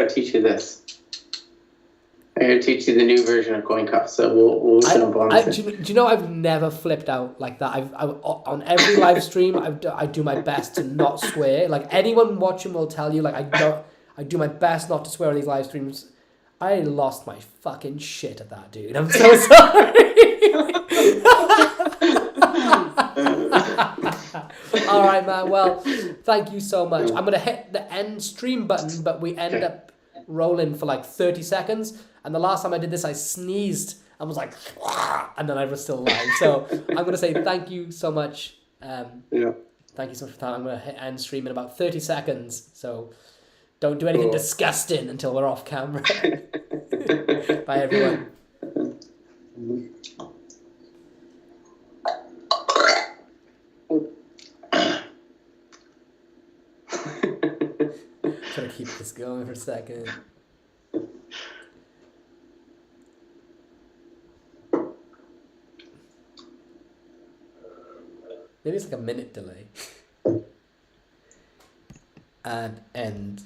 teach you this. I'm going to teach you the new version of coin cuff, so we'll jump on it. Do you know I've never flipped out like that? On every live stream, I do my best to not swear. Like, anyone watching will tell you, I do my best not to swear on these live streams. I lost my fucking shit at that, dude. I'm so sorry. All right, man. Well, thank you so much. I'm going to hit the end stream button, but we end up rolling for 30 seconds. And the last time I did this, I sneezed and was like, and then I was still alive. So I'm going to say thank you so much. Thank you so much for that. I'm going to hit end stream in about 30 seconds. So don't do anything disgusting until we're off camera. Bye, everyone. Try to keep this going for a second. Maybe it's a minute delay. And end.